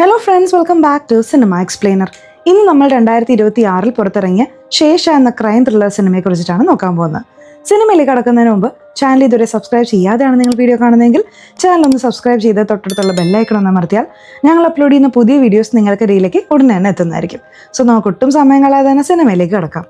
Hello friends, welcome back to cinema explainer. ഇന്ന് നമ്മൾ 2026 പുറത്തിറങ്ങിയ ശേഷ എന്ന ക്രൈം ത്രില്ലർ സിനിമയെ കുറിച്ചിട്ടാണ് നോക്കാൻ പോകുന്നത്. സിനിമയിലേക്ക് കടക്കുന്നതിന് മുമ്പ് ചാനൽ ഇതുവരെ സബ്സ്ക്രൈബ് ചെയ്യാതെയാണ് നിങ്ങൾ വീഡിയോ കാണുന്നതെങ്കിൽ ചാനൽ ഒന്ന് സബ്സ്ക്രൈബ് ചെയ്ത് തൊട്ടടുത്തുള്ള ബെല്ലൈക്കൺ ഒന്ന് അമർത്തിയാൽ ഞങ്ങൾ അപ്ലോഡ് ചെയ്യുന്ന പുതിയ വീഡിയോസ് നിങ്ങൾക്ക് ഇടയിലേക്ക് ഉടനെ തന്നെ എത്തുന്നതായിരിക്കും. സോ നമുക്ക് ഒട്ടും സമയം കളയാതെ തന്നെ സിനിമയിലേക്ക് കടക്കാം.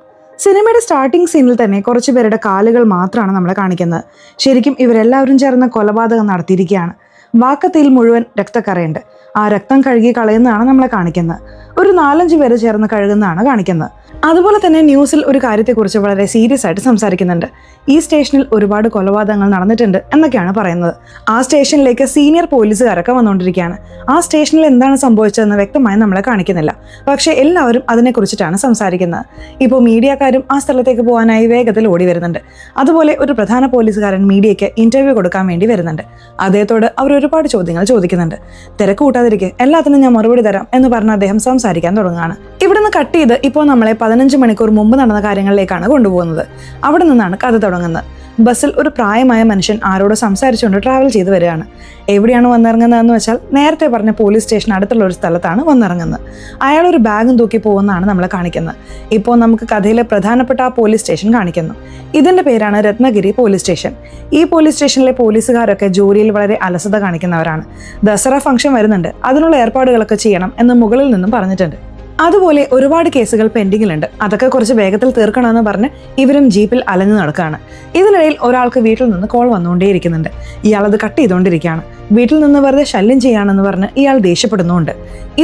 സിനിമയുടെ സ്റ്റാർട്ടിംഗ് സീനിൽ തന്നെ കുറച്ച് പേരുടെ കാലുകൾ മാത്രമാണ് നമ്മളെ കാണിക്കുന്നത്. ശരിക്കും ഇവരെല്ലാവരും ചേർന്ന് കൊലപാതകം നടത്തിയിരിക്കുകയാണ്. വാക്കത്തിയിൽ മുഴുവൻ രക്തക്കറയുണ്ട്. ആ രക്തം കഴുകി കളയുന്നതാണ് നമ്മളെ കാണിക്കുന്നത്. ഒരു 4-5 പേര് ചേർന്ന് കഴുകുന്നതാണ് കാണിക്കുന്നത്. അതുപോലെ തന്നെ ന്യൂസിൽ ഒരു കാര്യത്തെക്കുറിച്ച് വളരെ സീരിയസ് ആയിട്ട് സംസാരിക്കുന്നുണ്ട്. ഈ സ്റ്റേഷനിൽ ഒരുപാട് കൊലപാതകങ്ങൾ നടന്നിട്ടുണ്ട് എന്നൊക്കെയാണ് പറയുന്നത്. ആ സ്റ്റേഷനിലേക്ക് സീനിയർ പോലീസുകാരൊക്കെ വന്നുകൊണ്ടിരിക്കുകയാണ്. ആ സ്റ്റേഷനിൽ എന്താണ് സംഭവിച്ചതെന്ന് വ്യക്തമായി നമ്മളെ കാണിക്കുന്നില്ല. പക്ഷേ എല്ലാവരും അതിനെക്കുറിച്ചിട്ടാണ് സംസാരിക്കുന്നത്. ഇപ്പോൾ മീഡിയക്കാരും ആ സ്ഥലത്തേക്ക് പോകാനായി വേഗത്തിൽ ഓടി വരുന്നുണ്ട്. അതുപോലെ ഒരു പ്രധാന പോലീസുകാരൻ മീഡിയയ്ക്ക് ഇന്റർവ്യൂ കൊടുക്കാൻ വേണ്ടി വരുന്നുണ്ട്. അദ്ദേഹത്തോട് അവർ ഒരുപാട് ചോദ്യങ്ങൾ ചോദിക്കുന്നുണ്ട്. തിരക്ക് കൂട്ടാതിരിക്കെ, എല്ലാത്തിനും ഞാൻ മറുപടി തരാം എന്ന് പറഞ്ഞ് അദ്ദേഹം സംസാരിക്കാൻ തുടങ്ങുകയാണ്. ഇവിടുന്ന് കട്ട് ചെയ്ത് ഇപ്പോൾ നമ്മളെ 15 മണിക്കൂർ മുമ്പ് നടന്ന കാര്യങ്ങളിലേക്കാണ് കൊണ്ടുപോകുന്നത്. അവിടെ നിന്നാണ് കഥ തുടങ്ങുന്നത്. ബസ്സിൽ ഒരു പ്രായമായ മനുഷ്യൻ ആരോട് സംസാരിച്ചുകൊണ്ട് ട്രാവൽ ചെയ്ത് വരികയാണ്. എവിടെയാണ് വന്നിറങ്ങുന്നതെന്ന് വെച്ചാൽ നേരത്തെ പറഞ്ഞ പോലീസ് സ്റ്റേഷൻ അടുത്തുള്ള ഒരു സ്ഥലത്താണ് വന്നിറങ്ങുന്നത്. അയാൾ ഒരു ബാഗും തൂക്കി പോകുന്നതാണ് നമ്മളെ കാണിക്കുന്നത്. ഇപ്പോൾ നമുക്ക് കഥയിലെ പ്രധാനപ്പെട്ട ആ പോലീസ് സ്റ്റേഷൻ കാണിക്കുന്നു. ഇതിന്റെ പേരാണ് രത്നഗിരി പോലീസ് സ്റ്റേഷൻ. ഈ പോലീസ് സ്റ്റേഷനിലെ പോലീസുകാരൊക്കെ ജോലിയിൽ വളരെ അലസത കാണിക്കുന്നവരാണ്. ദസറ ഫംഗ്ഷൻ വരുന്നുണ്ട്, അതിനുള്ള ഏർപ്പാടുകളൊക്കെ ചെയ്യണം എന്ന് മുകളിൽ നിന്നും പറഞ്ഞിട്ടുണ്ട്. അതുപോലെ ഒരുപാട് കേസുകൾ പെൻഡിങ്ങിലുണ്ട്. അതൊക്കെ കുറച്ച് വേഗത്തിൽ തീർക്കണമെന്ന് പറഞ്ഞ് ഇവരും ജീപ്പിൽ അലഞ്ഞു നടക്കുകയാണ്. ഇതിനിടയിൽ ഒരാൾക്ക് വീട്ടിൽ നിന്ന് കോൾ വന്നുകൊണ്ടേയിരിക്കുന്നുണ്ട്. ഇയാളത് കട്ട് ചെയ്തുകൊണ്ടിരിക്കുകയാണ്. വീട്ടിൽ നിന്ന് വെറുതെ ശല്യം ചെയ്യാണെന്ന് പറഞ്ഞ് ഇയാൾ ദേഷ്യപ്പെടുന്നുമുണ്ട്.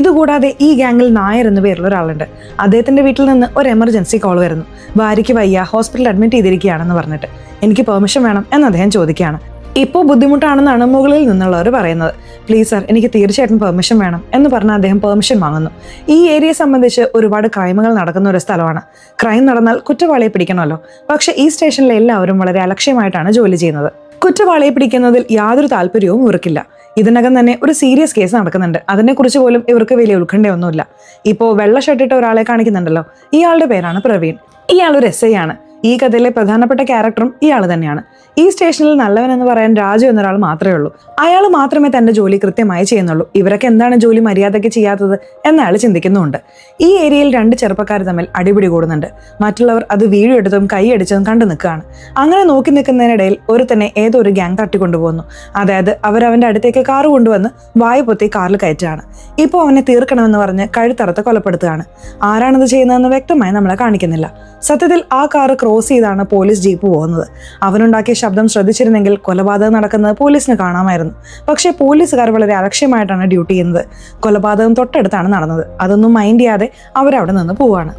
ഇതുകൂടാതെ ഈ ഗ്യാങ്ങിൽ നായർ എന്ന പേരുള്ള ഒരാളുണ്ട്. അദ്ദേഹത്തിന്റെ വീട്ടിൽ നിന്ന് ഒരു എമർജൻസി കോൾ വരുന്നു. ഭാര്യയ്ക്ക് വയ്യ, ഹോസ്പിറ്റലിൽ അഡ്മിറ്റ് ചെയ്തിരിക്കുകയാണെന്ന് പറഞ്ഞിട്ട് എനിക്ക് പെർമിഷൻ വേണം എന്ന് അദ്ദേഹം ചോദിക്കുകയാണ്. ഇപ്പോൾ ബുദ്ധിമുട്ടാണെന്നാണ് മുകളിൽ നിന്നുള്ളവർ പറയുന്നത്. പ്ലീസ് സർ, എനിക്ക് തീർച്ചയായിട്ടും പെർമിഷൻ വേണം എന്ന് പറഞ്ഞ് അദ്ദേഹം പെർമിഷൻ വാങ്ങുന്നു. ഈ ഏരിയയെ സംബന്ധിച്ച് ഒരുപാട് ക്രൈമുകൾ നടക്കുന്ന ഒരു സ്ഥലമാണ്. ക്രൈം നടന്നാൽ കുറ്റവാളിയെ പിടിക്കണമല്ലോ. പക്ഷെ ഈ സ്റ്റേഷനിലെ എല്ലാവരും വളരെ അലക്ഷ്യമായിട്ടാണ് ജോലി ചെയ്യുന്നത്. കുറ്റവാളിയെ പിടിക്കുന്നതിൽ യാതൊരു താല്പര്യവും ഇവർക്കില്ല. ഇതിനകം തന്നെ ഒരു സീരിയസ് കേസ് നടക്കുന്നുണ്ട്. അതിനെക്കുറിച്ച് പോലും ഇവർക്ക് വലിയ ഉത്കണ്ഠയൊന്നുമില്ല. ഇപ്പോൾ വെള്ള ഷർട്ടിട്ട ഒരാളെ കാണിക്കുന്നുണ്ടല്ലോ, ഇയാളുടെ പേരാണ് പ്രവീൺ. ഇയാൾ ഒരു SI ആണ്. ഈ കഥയിലെ പ്രധാനപ്പെട്ട ക്യാരക്ടറും ഇയാൾ തന്നെയാണ്. ഈ സ്റ്റേഷനിൽ നല്ലവൻ എന്ന് പറയാൻ രാജു എന്നൊരാൾ മാത്രമേ ഉള്ളൂ. അയാൾ മാത്രമേ തന്റെ ജോലി കൃത്യമായി ചെയ്യുന്നുള്ളൂ. ഇവരൊക്കെ എന്താണ് ജോലി മര്യാദയ്ക്ക് ചെയ്യാത്തത് എന്നയാൾ ചിന്തിക്കുന്നുമുണ്ട്. ഈ ഏരിയയിൽ 2 ചെറുപ്പക്കാർ തമ്മിൽ അടിപിടി കൂടുന്നുണ്ട്. മറ്റുള്ളവർ അത് വീഡിയോ എടുത്തതും കൈയടിച്ചതും കണ്ടു നിൽക്കുകയാണ്. അങ്ങനെ നോക്കി നിൽക്കുന്നതിനിടയിൽ ഒരുത്തനെ ഏതോ ഒരു ഗ്യാങ് തട്ടിക്കൊണ്ടുപോകുന്നു. അതായത് അവരവന്റെ അടുത്തേക്ക് കാറ് കൊണ്ടുവന്ന് വായു പൊത്തി കാറിൽ കയറ്റുകയാണ്. ഇപ്പോൾ അവനെ തീർക്കണമെന്ന് പറഞ്ഞ് കഴുത്തറുത്ത് കൊലപ്പെടുത്തുകയാണ്. ആരാണത് ചെയ്യുന്നതെന്ന് വ്യക്തമായി നമ്മളെ കാണിക്കുന്നില്ല. സത്യത്തിൽ ആ കാറ് ക്രോസ് ചെയ്താണ് പോലീസ് ജീപ്പ് പോകുന്നത്. അവനുണ്ടാക്കിയ ശബ്ദം ശ്രദ്ധിച്ചിരുന്നെങ്കിൽ കൊലപാതകം നടക്കുന്നത് പോലീസിന് കാണാമായിരുന്നു. പക്ഷേ പോലീസുകാർ വളരെ അലക്ഷ്യമായിട്ടാണ് ഡ്യൂട്ടി ചെയ്യുന്നത്. കൊലപാതകം തൊട്ടടുത്താണ് നടന്നത്. അതൊന്നും മൈൻഡ് ചെയ്യാതെ അവരവിടെ നിന്ന് പോവാണ്.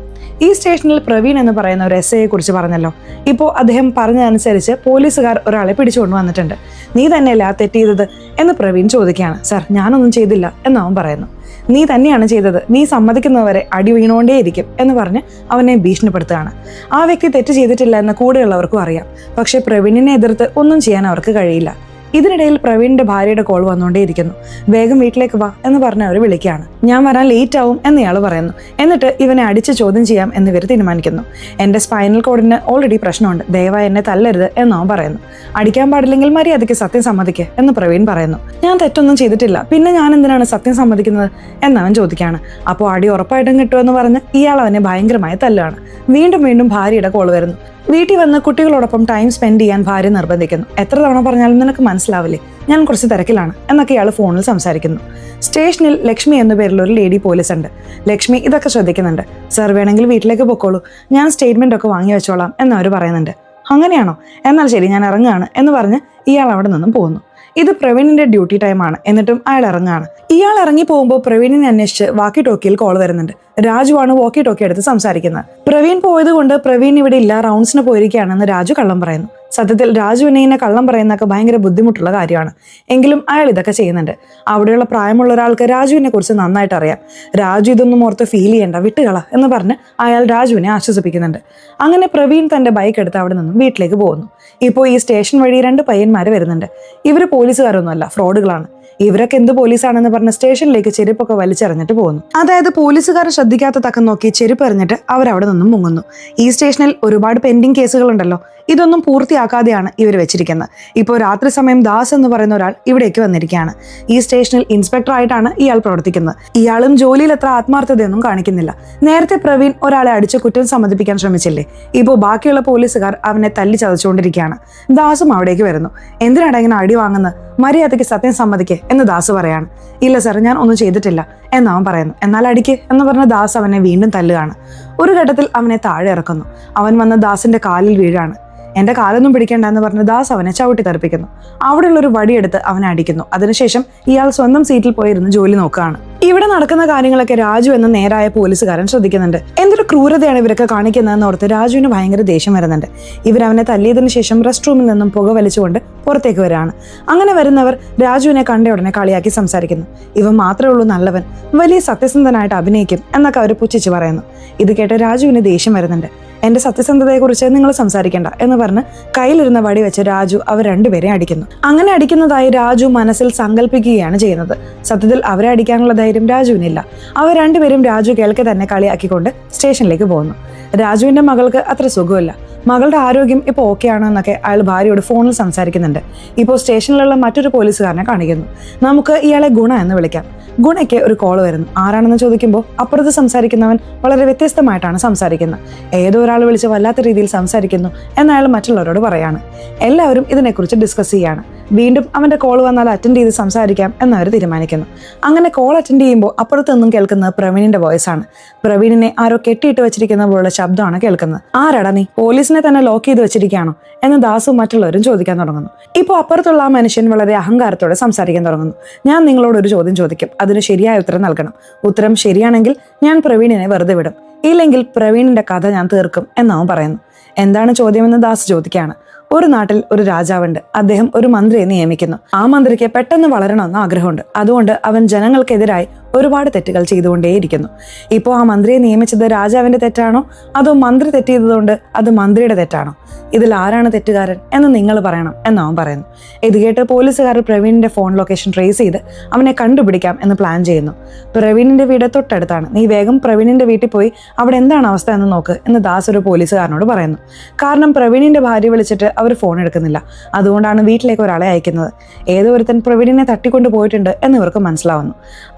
ഈ സ്റ്റേഷനിൽ പ്രവീൺ എന്ന് പറയുന്ന ഒരു SIയെ കുറിച്ച് പറഞ്ഞല്ലോ. ഇപ്പോൾ അദ്ദേഹം പറഞ്ഞതനുസരിച്ച് പോലീസുകാർ ഒരാളെ പിടിച്ചുകൊണ്ട് വന്നിട്ടുണ്ട്. നീ തന്നെയല്ലേ ആ തെറ്റ് ചെയ്തത് എന്ന് പ്രവീൺ ചോദിക്കുകയാണ്. സർ, ഞാനൊന്നും ചെയ്തില്ല എന്നവൻ പറയുന്നു. നീ തന്നെയാണ് ചെയ്തത്, നീ സമ്മതിക്കുന്നവരെ അടി വീണോണ്ടേയിരിക്കും എന്ന് പറഞ്ഞ് അവനെ ഭീഷണിപ്പെടുത്തുകയാണ്. ആ വ്യക്തി തെറ്റ് ചെയ്തിട്ടില്ല എന്ന് കൂടെയുള്ളവർക്കും അറിയാം. പക്ഷേ പ്രവീണിനെ എതിർത്ത് ഒന്നും ചെയ്യാൻ അവർക്ക് കഴിയില്ല. ഇതിനിടയിൽ പ്രവീണിന്റെ ഭാര്യയുടെ കോൾ വന്നുകൊണ്ടേയിരിക്കുന്നു. വേഗം വീട്ടിലേക്ക് വാ എന്ന് പറഞ്ഞ് അവർ വിളിക്കുകയാണ്. ഞാൻ വരാൻ ലേറ്റ് ആവും എന്ന് ഇയാൾ പറയുന്നു. എന്നിട്ട് ഇവനെ അടിച്ച് ചോദ്യം ചെയ്യാം എന്നിവർ തീരുമാനിക്കുന്നു. എൻ്റെ സ്പൈനൽ കോഡിന് ഓൾറെഡി പ്രശ്നമുണ്ട്, ദയവായി എന്നെ തല്ലരുത് എന്നവൻ പറയുന്നു. അടിക്കാൻ പാടില്ലെങ്കിൽ മര്യാദയ്ക്ക് സത്യം സമ്മതിക്കുക എന്ന് പ്രവീൺ പറയുന്നു. ഞാൻ തെറ്റൊന്നും ചെയ്തിട്ടില്ല, പിന്നെ ഞാൻ എന്തിനാണ് സത്യം സമ്മതിക്കുന്നത് എന്നവൻ ചോദിക്കുകയാണ്. അപ്പോൾ അടി ഉറപ്പായിട്ടും കിട്ടുമെന്ന് പറഞ്ഞ് ഇയാൾ അവനെ ഭയങ്കരമായി തല്ലുകയാണ്. വീണ്ടും വീണ്ടും ഭാര്യയുടെ കോൾ വരുന്നു. വീട്ടിൽ വന്ന് കുട്ടികളോടൊപ്പം ടൈം സ്പെൻഡ് ചെയ്യാൻ ഭാര്യ നിർബന്ധിക്കുന്നു. എത്ര തവണ പറഞ്ഞാലും നിനക്ക് മനസ്സിലാവില്ലേ, ഞാൻ കുറച്ച് തിരക്കിലാണ് എന്നൊക്കെ ഇയാൾ ഫോണിൽ സംസാരിക്കുന്നു. സ്റ്റേഷനിൽ ലക്ഷ്മി എന്ന പേരിൽ ഒരു ലേഡി പോലീസ് ഉണ്ട്. ലക്ഷ്മി ഇതൊക്കെ ശ്രദ്ധിക്കുന്നുണ്ട്. സർ, വേണമെങ്കിൽ വീട്ടിലേക്ക് പൊക്കോളൂ, ഞാൻ സ്റ്റേറ്റ്മെന്റ് ഒക്കെ വാങ്ങി വെച്ചോളാം എന്നവർ പറയുന്നുണ്ട്. അങ്ങനെയാണോ? എന്നാൽ ശരി, ഞാൻ ഇറങ്ങുകയാണ് എന്ന് പറഞ്ഞ് ഇയാൾ അവിടെ നിന്നും പോകുന്നു. ഇത് പ്രവീണിന്റെ ഡ്യൂട്ടി ടൈമാണ്. എന്നിട്ടും അയാൾ ഇറങ്ങുകയാണ്. ഇയാൾ ഇറങ്ങി പോകുമ്പോൾ പ്രവീണിനെ അന്വേഷിച്ച് വാക്കി ടോക്കിയിൽ കോൾ വരുന്നുണ്ട്. രാജുവാണ് വാക്കി ടോക്കി എടുത്ത് സംസാരിക്കുന്നത്. പ്രവീൺ പോയത് കൊണ്ട് പ്രവീൺ ഇവിടെ ഇല്ല, റൗണ്ട്സിന് പോയിരിക്കുകയാണെന്ന് രാജു കള്ളം പറയുന്നു. സത്യത്തിൽ രാജുവിനെ ഇങ്ങനെ കള്ളം പറയുന്നതൊക്കെ ഭയങ്കര ബുദ്ധിമുട്ടുള്ള കാര്യമാണ്. എങ്കിലും അയാൾ ഇതൊക്കെ ചെയ്യുന്നുണ്ട്. അവിടെയുള്ള പ്രായമുള്ള ഒരാൾക്ക് രാജുവിനെ കുറിച്ച് നന്നായിട്ട് അറിയാം. രാജു ഇതൊന്നും ഓർത്ത് ഫീൽ ചെയ്യേണ്ട, വിട്ടുകള എന്ന് പറഞ്ഞ് അയാൾ രാജുവിനെ ആശ്വസിപ്പിക്കുന്നുണ്ട്. അങ്ങനെ പ്രവീൺ തന്റെ ബൈക്ക് എടുത്ത് അവിടെ നിന്നും വീട്ടിലേക്ക് പോകുന്നു. ഇപ്പോൾ ഈ സ്റ്റേഷൻ വഴി 2 പയ്യന്മാർ വരുന്നുണ്ട്. ഇവർ പോലീസുകാരൊന്നുമല്ല, ഫ്രോഡുകളാണ്. ഇവരൊക്കെ എന്ത് പോലീസാണെന്ന് പറഞ്ഞ് സ്റ്റേഷനിലേക്ക് ചെരുപ്പൊക്കെ വലിച്ചെറിഞ്ഞിട്ട് പോകുന്നു. അതായത് പോലീസുകാരെ ശ്രദ്ധിക്കാത്ത തക്കം നോക്കി ചെരുപ്പ് എറിഞ്ഞിട്ട് അവരവിടെ നിന്നും മുങ്ങുന്നു. ഈ സ്റ്റേഷനിൽ ഒരുപാട് പെൻഡിങ് കേസുകളുണ്ടല്ലോ, ഇതൊന്നും പൂർത്തിയാക്കാതെയാണ് ഇവർ വെച്ചിരിക്കുന്നത്. ഇപ്പോൾ രാത്രി സമയം ദാസ് എന്ന് പറയുന്ന ഒരാൾ ഇവിടേക്ക് വന്നിരിക്കുകയാണ്. ഈ സ്റ്റേഷനിൽ ഇൻസ്പെക്ടറായിട്ടാണ് ഇയാൾ പ്രവർത്തിക്കുന്നത്. ഇയാളും ജോലിയിൽ എത്ര ആത്മാർത്ഥതയൊന്നും കാണിക്കുന്നില്ല. നേരത്തെ പ്രവീൺ ഒരാളെ അടിച്ച് കുറ്റം സമ്മതിപ്പിക്കാൻ ശ്രമിച്ചില്ലേ, ഇപ്പോൾ ബാക്കിയുള്ള പോലീസുകാർ അവനെ തല്ലി ചതച്ചുകൊണ്ടിരിക്കുകയാണ്. ദാസും അവിടേക്ക് വരുന്നു. എന്തിനാണ് ഇങ്ങനെ അടി വാങ്ങുന്നത്, മര്യാദയ്ക്ക് സത്യം സമ്മതിക്കേ എന്ന് ദാസ് പറയാണ്. ഇല്ല സാർ, ഞാൻ ഒന്നും ചെയ്തിട്ടില്ല എന്നവൻ പറയുന്നു. എന്നാൽ അടിക്ക് എന്ന് പറഞ്ഞ ദാസ് അവനെ വീണ്ടും തല്ലുകയാണ്. ഒരു ഘട്ടത്തിൽ അവനെ താഴെ ഇറക്കുന്നു. അവൻ വന്ന് ദാസിന്റെ കാലിൽ വീഴാണ്. എന്റെ കാലൊന്നും പിടിക്കേണ്ട എന്ന് പറഞ്ഞ് ദാസ് അവനെ ചവിട്ടി തെറിപ്പിക്കുന്നു. അവിടെയുള്ള ഒരു വടിയെടുത്ത് അവനെ അടിക്കുന്നു. അതിനുശേഷം ഇയാൾ സ്വന്തം സീറ്റിൽ പോയിരുന്ന് ജോലി നോക്കുകയാണ്. ഇവിടെ നടക്കുന്ന കാര്യങ്ങളൊക്കെ രാജു എന്ന നേരായ പോലീസുകാരൻ ശ്രദ്ധിക്കുന്നുണ്ട്. എന്തൊരു ക്രൂരതയാണ് ഇവരൊക്കെ കാണിക്കുന്നതെന്ന് ഓർത്ത് രാജുവിന് ഭയങ്കര ദേഷ്യം വരുന്നുണ്ട്. ഇവരവനെ തല്ലിയതിനു ശേഷം റെസ്റ്റ് റൂമിൽ നിന്നും പുക വലിച്ചുകൊണ്ട് പുറത്തേക്ക് വരികയാണ്. അങ്ങനെ വരുന്നവർ രാജുവിനെ കണ്ട ഉടനെ കളിയാക്കി സംസാരിക്കുന്നു. ഇവൻ മാത്രമേ ഉള്ളൂ നല്ലവൻ, വലിയ സത്യസന്ധനായിട്ട് അഭിനയിക്കും എന്നൊക്കെ അവർ പുച്ഛിച്ച് പറയുന്നു. ഇത് കേട്ട് രാജുവിന് ദേഷ്യം വരുന്നുണ്ട്. എന്റെ സത്യസന്ധതയെക്കുറിച്ച് നിങ്ങൾ സംസാരിക്കേണ്ട എന്ന് പറഞ്ഞ് കയ്യിലിരുന്ന വടി വെച്ച് രാജു അവർ രണ്ടുപേരെ അടിക്കുന്നു. അങ്ങനെ അടിക്കുന്നതായി രാജു മനസ്സിൽ സങ്കല്പിക്കുകയാണ് ചെയ്യുന്നത്. സത്യത്തിൽ അവരെ അടിക്കാനുള്ള ധൈര്യം രാജുവിനില്ല. അവർ രണ്ടുപേരും രാജു കേൾക്കെ തന്നെ കളിയാക്കിക്കൊണ്ട് സ്റ്റേഷനിലേക്ക് പോകുന്നു. രാജുവിന്റെ മകൾക്ക് അത്ര സുഖമില്ല. മകളുടെ ആരോഗ്യം ഇപ്പോൾ ഓക്കെ ആണോ എന്നൊക്കെ അയാൾ ഭാര്യയോട് ഫോണിൽ സംസാരിക്കുന്നുണ്ട്. ഇപ്പോൾ സ്റ്റേഷനിലുള്ള മറ്റൊരു പോലീസുകാരനെ കാണിക്കുന്നു. നമുക്ക് ഇയാളെ ഗുണ എന്ന് വിളിക്കാം. ഗുണയ്ക്ക് ഒരു കോൾ വരുന്നു. ആരാണെന്ന് ചോദിക്കുമ്പോൾ അപ്പുറത്ത് സംസാരിക്കുന്നവൻ വളരെ വ്യത്യസ്തമായിട്ടാണ് സംസാരിക്കുന്നത്. ഏതോ ഒരാൾ വിളിച്ച് വല്ലാത്ത രീതിയിൽ സംസാരിക്കുന്നു എന്ന് അയാൾ മറ്റുള്ളവരോട് പറയാണ്. എല്ലാവരും ഇതിനെക്കുറിച്ച് ഡിസ്കസ് ചെയ്യാണ്. വീണ്ടും അവന്റെ കോൾ വന്നാൽ അറ്റൻഡ് ചെയ്ത് സംസാരിക്കാം എന്നവർ തീരുമാനിക്കുന്നു. അങ്ങനെ കോൾ അറ്റൻഡ് ചെയ്യുമ്പോൾ അപ്പുറത്ത് നിന്നും കേൾക്കുന്നത് പ്രവീണിന്റെ വോയിസ് ആണ്. പ്രവീണിനെ ആരോ കെട്ടിയിട്ട് വെച്ചിരിക്കുന്ന പോലുള്ള ശബ്ദമാണ് കേൾക്കുന്നത്. ആരാടാ നീ, പോലീസിനെ തന്നെ ലോക്ക് ചെയ്ത് വെച്ചിരിക്കുകയാണോ എന്ന് ദാസും മറ്റുള്ളവരും ചോദിക്കാൻ തുടങ്ങുന്നു. ഇപ്പോൾ അപ്പുറത്തുള്ള ആ മനുഷ്യൻ വളരെ അഹങ്കാരത്തോടെ സംസാരിക്കാൻ തുടങ്ങുന്നു. ഞാൻ നിങ്ങളോട് ഒരു ചോദ്യം ചോദിക്കും, അതിന് ശരിയായ ഉത്തരം നൽകണം. ഉത്തരം ശരിയാണെങ്കിൽ ഞാൻ പ്രവീണിനെ വെറുതെ വിടും, ഇല്ലെങ്കിൽ പ്രവീണിന്റെ കഥ ഞാൻ തീർക്കും എന്നവൻ പറയുന്നു. എന്താണ് ചോദ്യമെന്ന് ദാസ് ചോദിക്കുകയാണ്. ഒരു നാട്ടിൽ ഒരു രാജാവുണ്ട്. അദ്ദേഹം ഒരു മന്ത്രിയെ നിയമിക്കുന്നു. ആ മന്ത്രിക്ക് പെട്ടെന്ന് വളരണമെന്ന് ആഗ്രഹമുണ്ട്. അതുകൊണ്ട് അവൻ ജനങ്ങൾക്കെതിരായി ഒരുപാട് തെറ്റുകൾ ചെയ്തുകൊണ്ടേയിരിക്കുന്നു. ഇപ്പോൾ ആ മന്ത്രിയെ നിയമിച്ചത് രാജാവിന്റെ തെറ്റാണോ അതോ മന്ത്രി തെറ്റ് ചെയ്തതുകൊണ്ട് അത് മന്ത്രിയുടെ തെറ്റാണോ? ഇതിൽ ആരാണ് തെറ്റുകാരൻ എന്ന് നിങ്ങൾ പറയണം എന്നവൻ പറയുന്നു. ഇത് കേട്ട് പോലീസുകാർ പ്രവീണിന്റെ ഫോൺ ലൊക്കേഷൻ ട്രേസ് ചെയ്ത് അവനെ കണ്ടുപിടിക്കാം എന്ന് പ്ലാൻ ചെയ്യുന്നു. പ്രവീണിന്റെ വീട് തൊട്ടടുത്താണ്. നീ വേഗം പ്രവീണിന്റെ വീട്ടിൽ പോയി അവിടെ എന്താണ് അവസ്ഥ എന്ന് നോക്ക് എന്ന് ദാസ് ഒരു പോലീസുകാരനോട് പറയുന്നു. കാരണം പ്രവീണിന്റെ ഭാര്യ വിളിച്ചിട്ട് അവർ ഫോൺ എടുക്കുന്നില്ല. അതുകൊണ്ടാണ് വീട്ടിലേക്ക് ഒരാളെ അയക്കുന്നത്. ഏതോ ഒരുത്തൻ പ്രവീണിനെ തട്ടിക്കൊണ്ടു പോയിട്ടുണ്ട് എന്ന് ഇവർക്ക് മനസ്സിലാവുന്നു.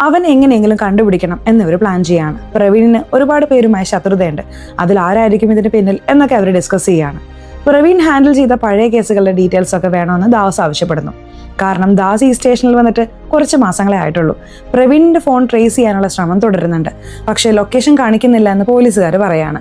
അവൻ എങ്ങനെയെങ്കിലും കണ്ടുപിടിക്കണം എന്നിവർ പ്ലാൻ ചെയ്യാണ്. പ്രവീണിന് ഒരുപാട് പേരുമായി ശത്രുതയുണ്ട്. അതിൽ ആരായിരിക്കും ഇതിന് പിന്നിൽ എന്നൊക്കെ അവർ ഡിസ്കസ് ചെയ്യാണ്. പ്രവീൺ ഹാൻഡിൽ ചെയ്ത പഴയ കേസുകളുടെ ഡീറ്റെയിൽസ് ഒക്കെ വേണമെന്ന് ദാസ് ആവശ്യപ്പെടുന്നു. കാരണം ദാസ് ഈ സ്റ്റേഷനിൽ വന്നിട്ട് കുറച്ച് മാസങ്ങളെ ആയിട്ടുള്ളൂ. പ്രവീണിന്റെ ഫോൺ ട്രേസ് ചെയ്യാനുള്ള ശ്രമം തുടരുന്നുണ്ട്. പക്ഷേ ലൊക്കേഷൻ കാണിക്കുന്നില്ല എന്ന് പോലീസുകാർ പറയാണ്.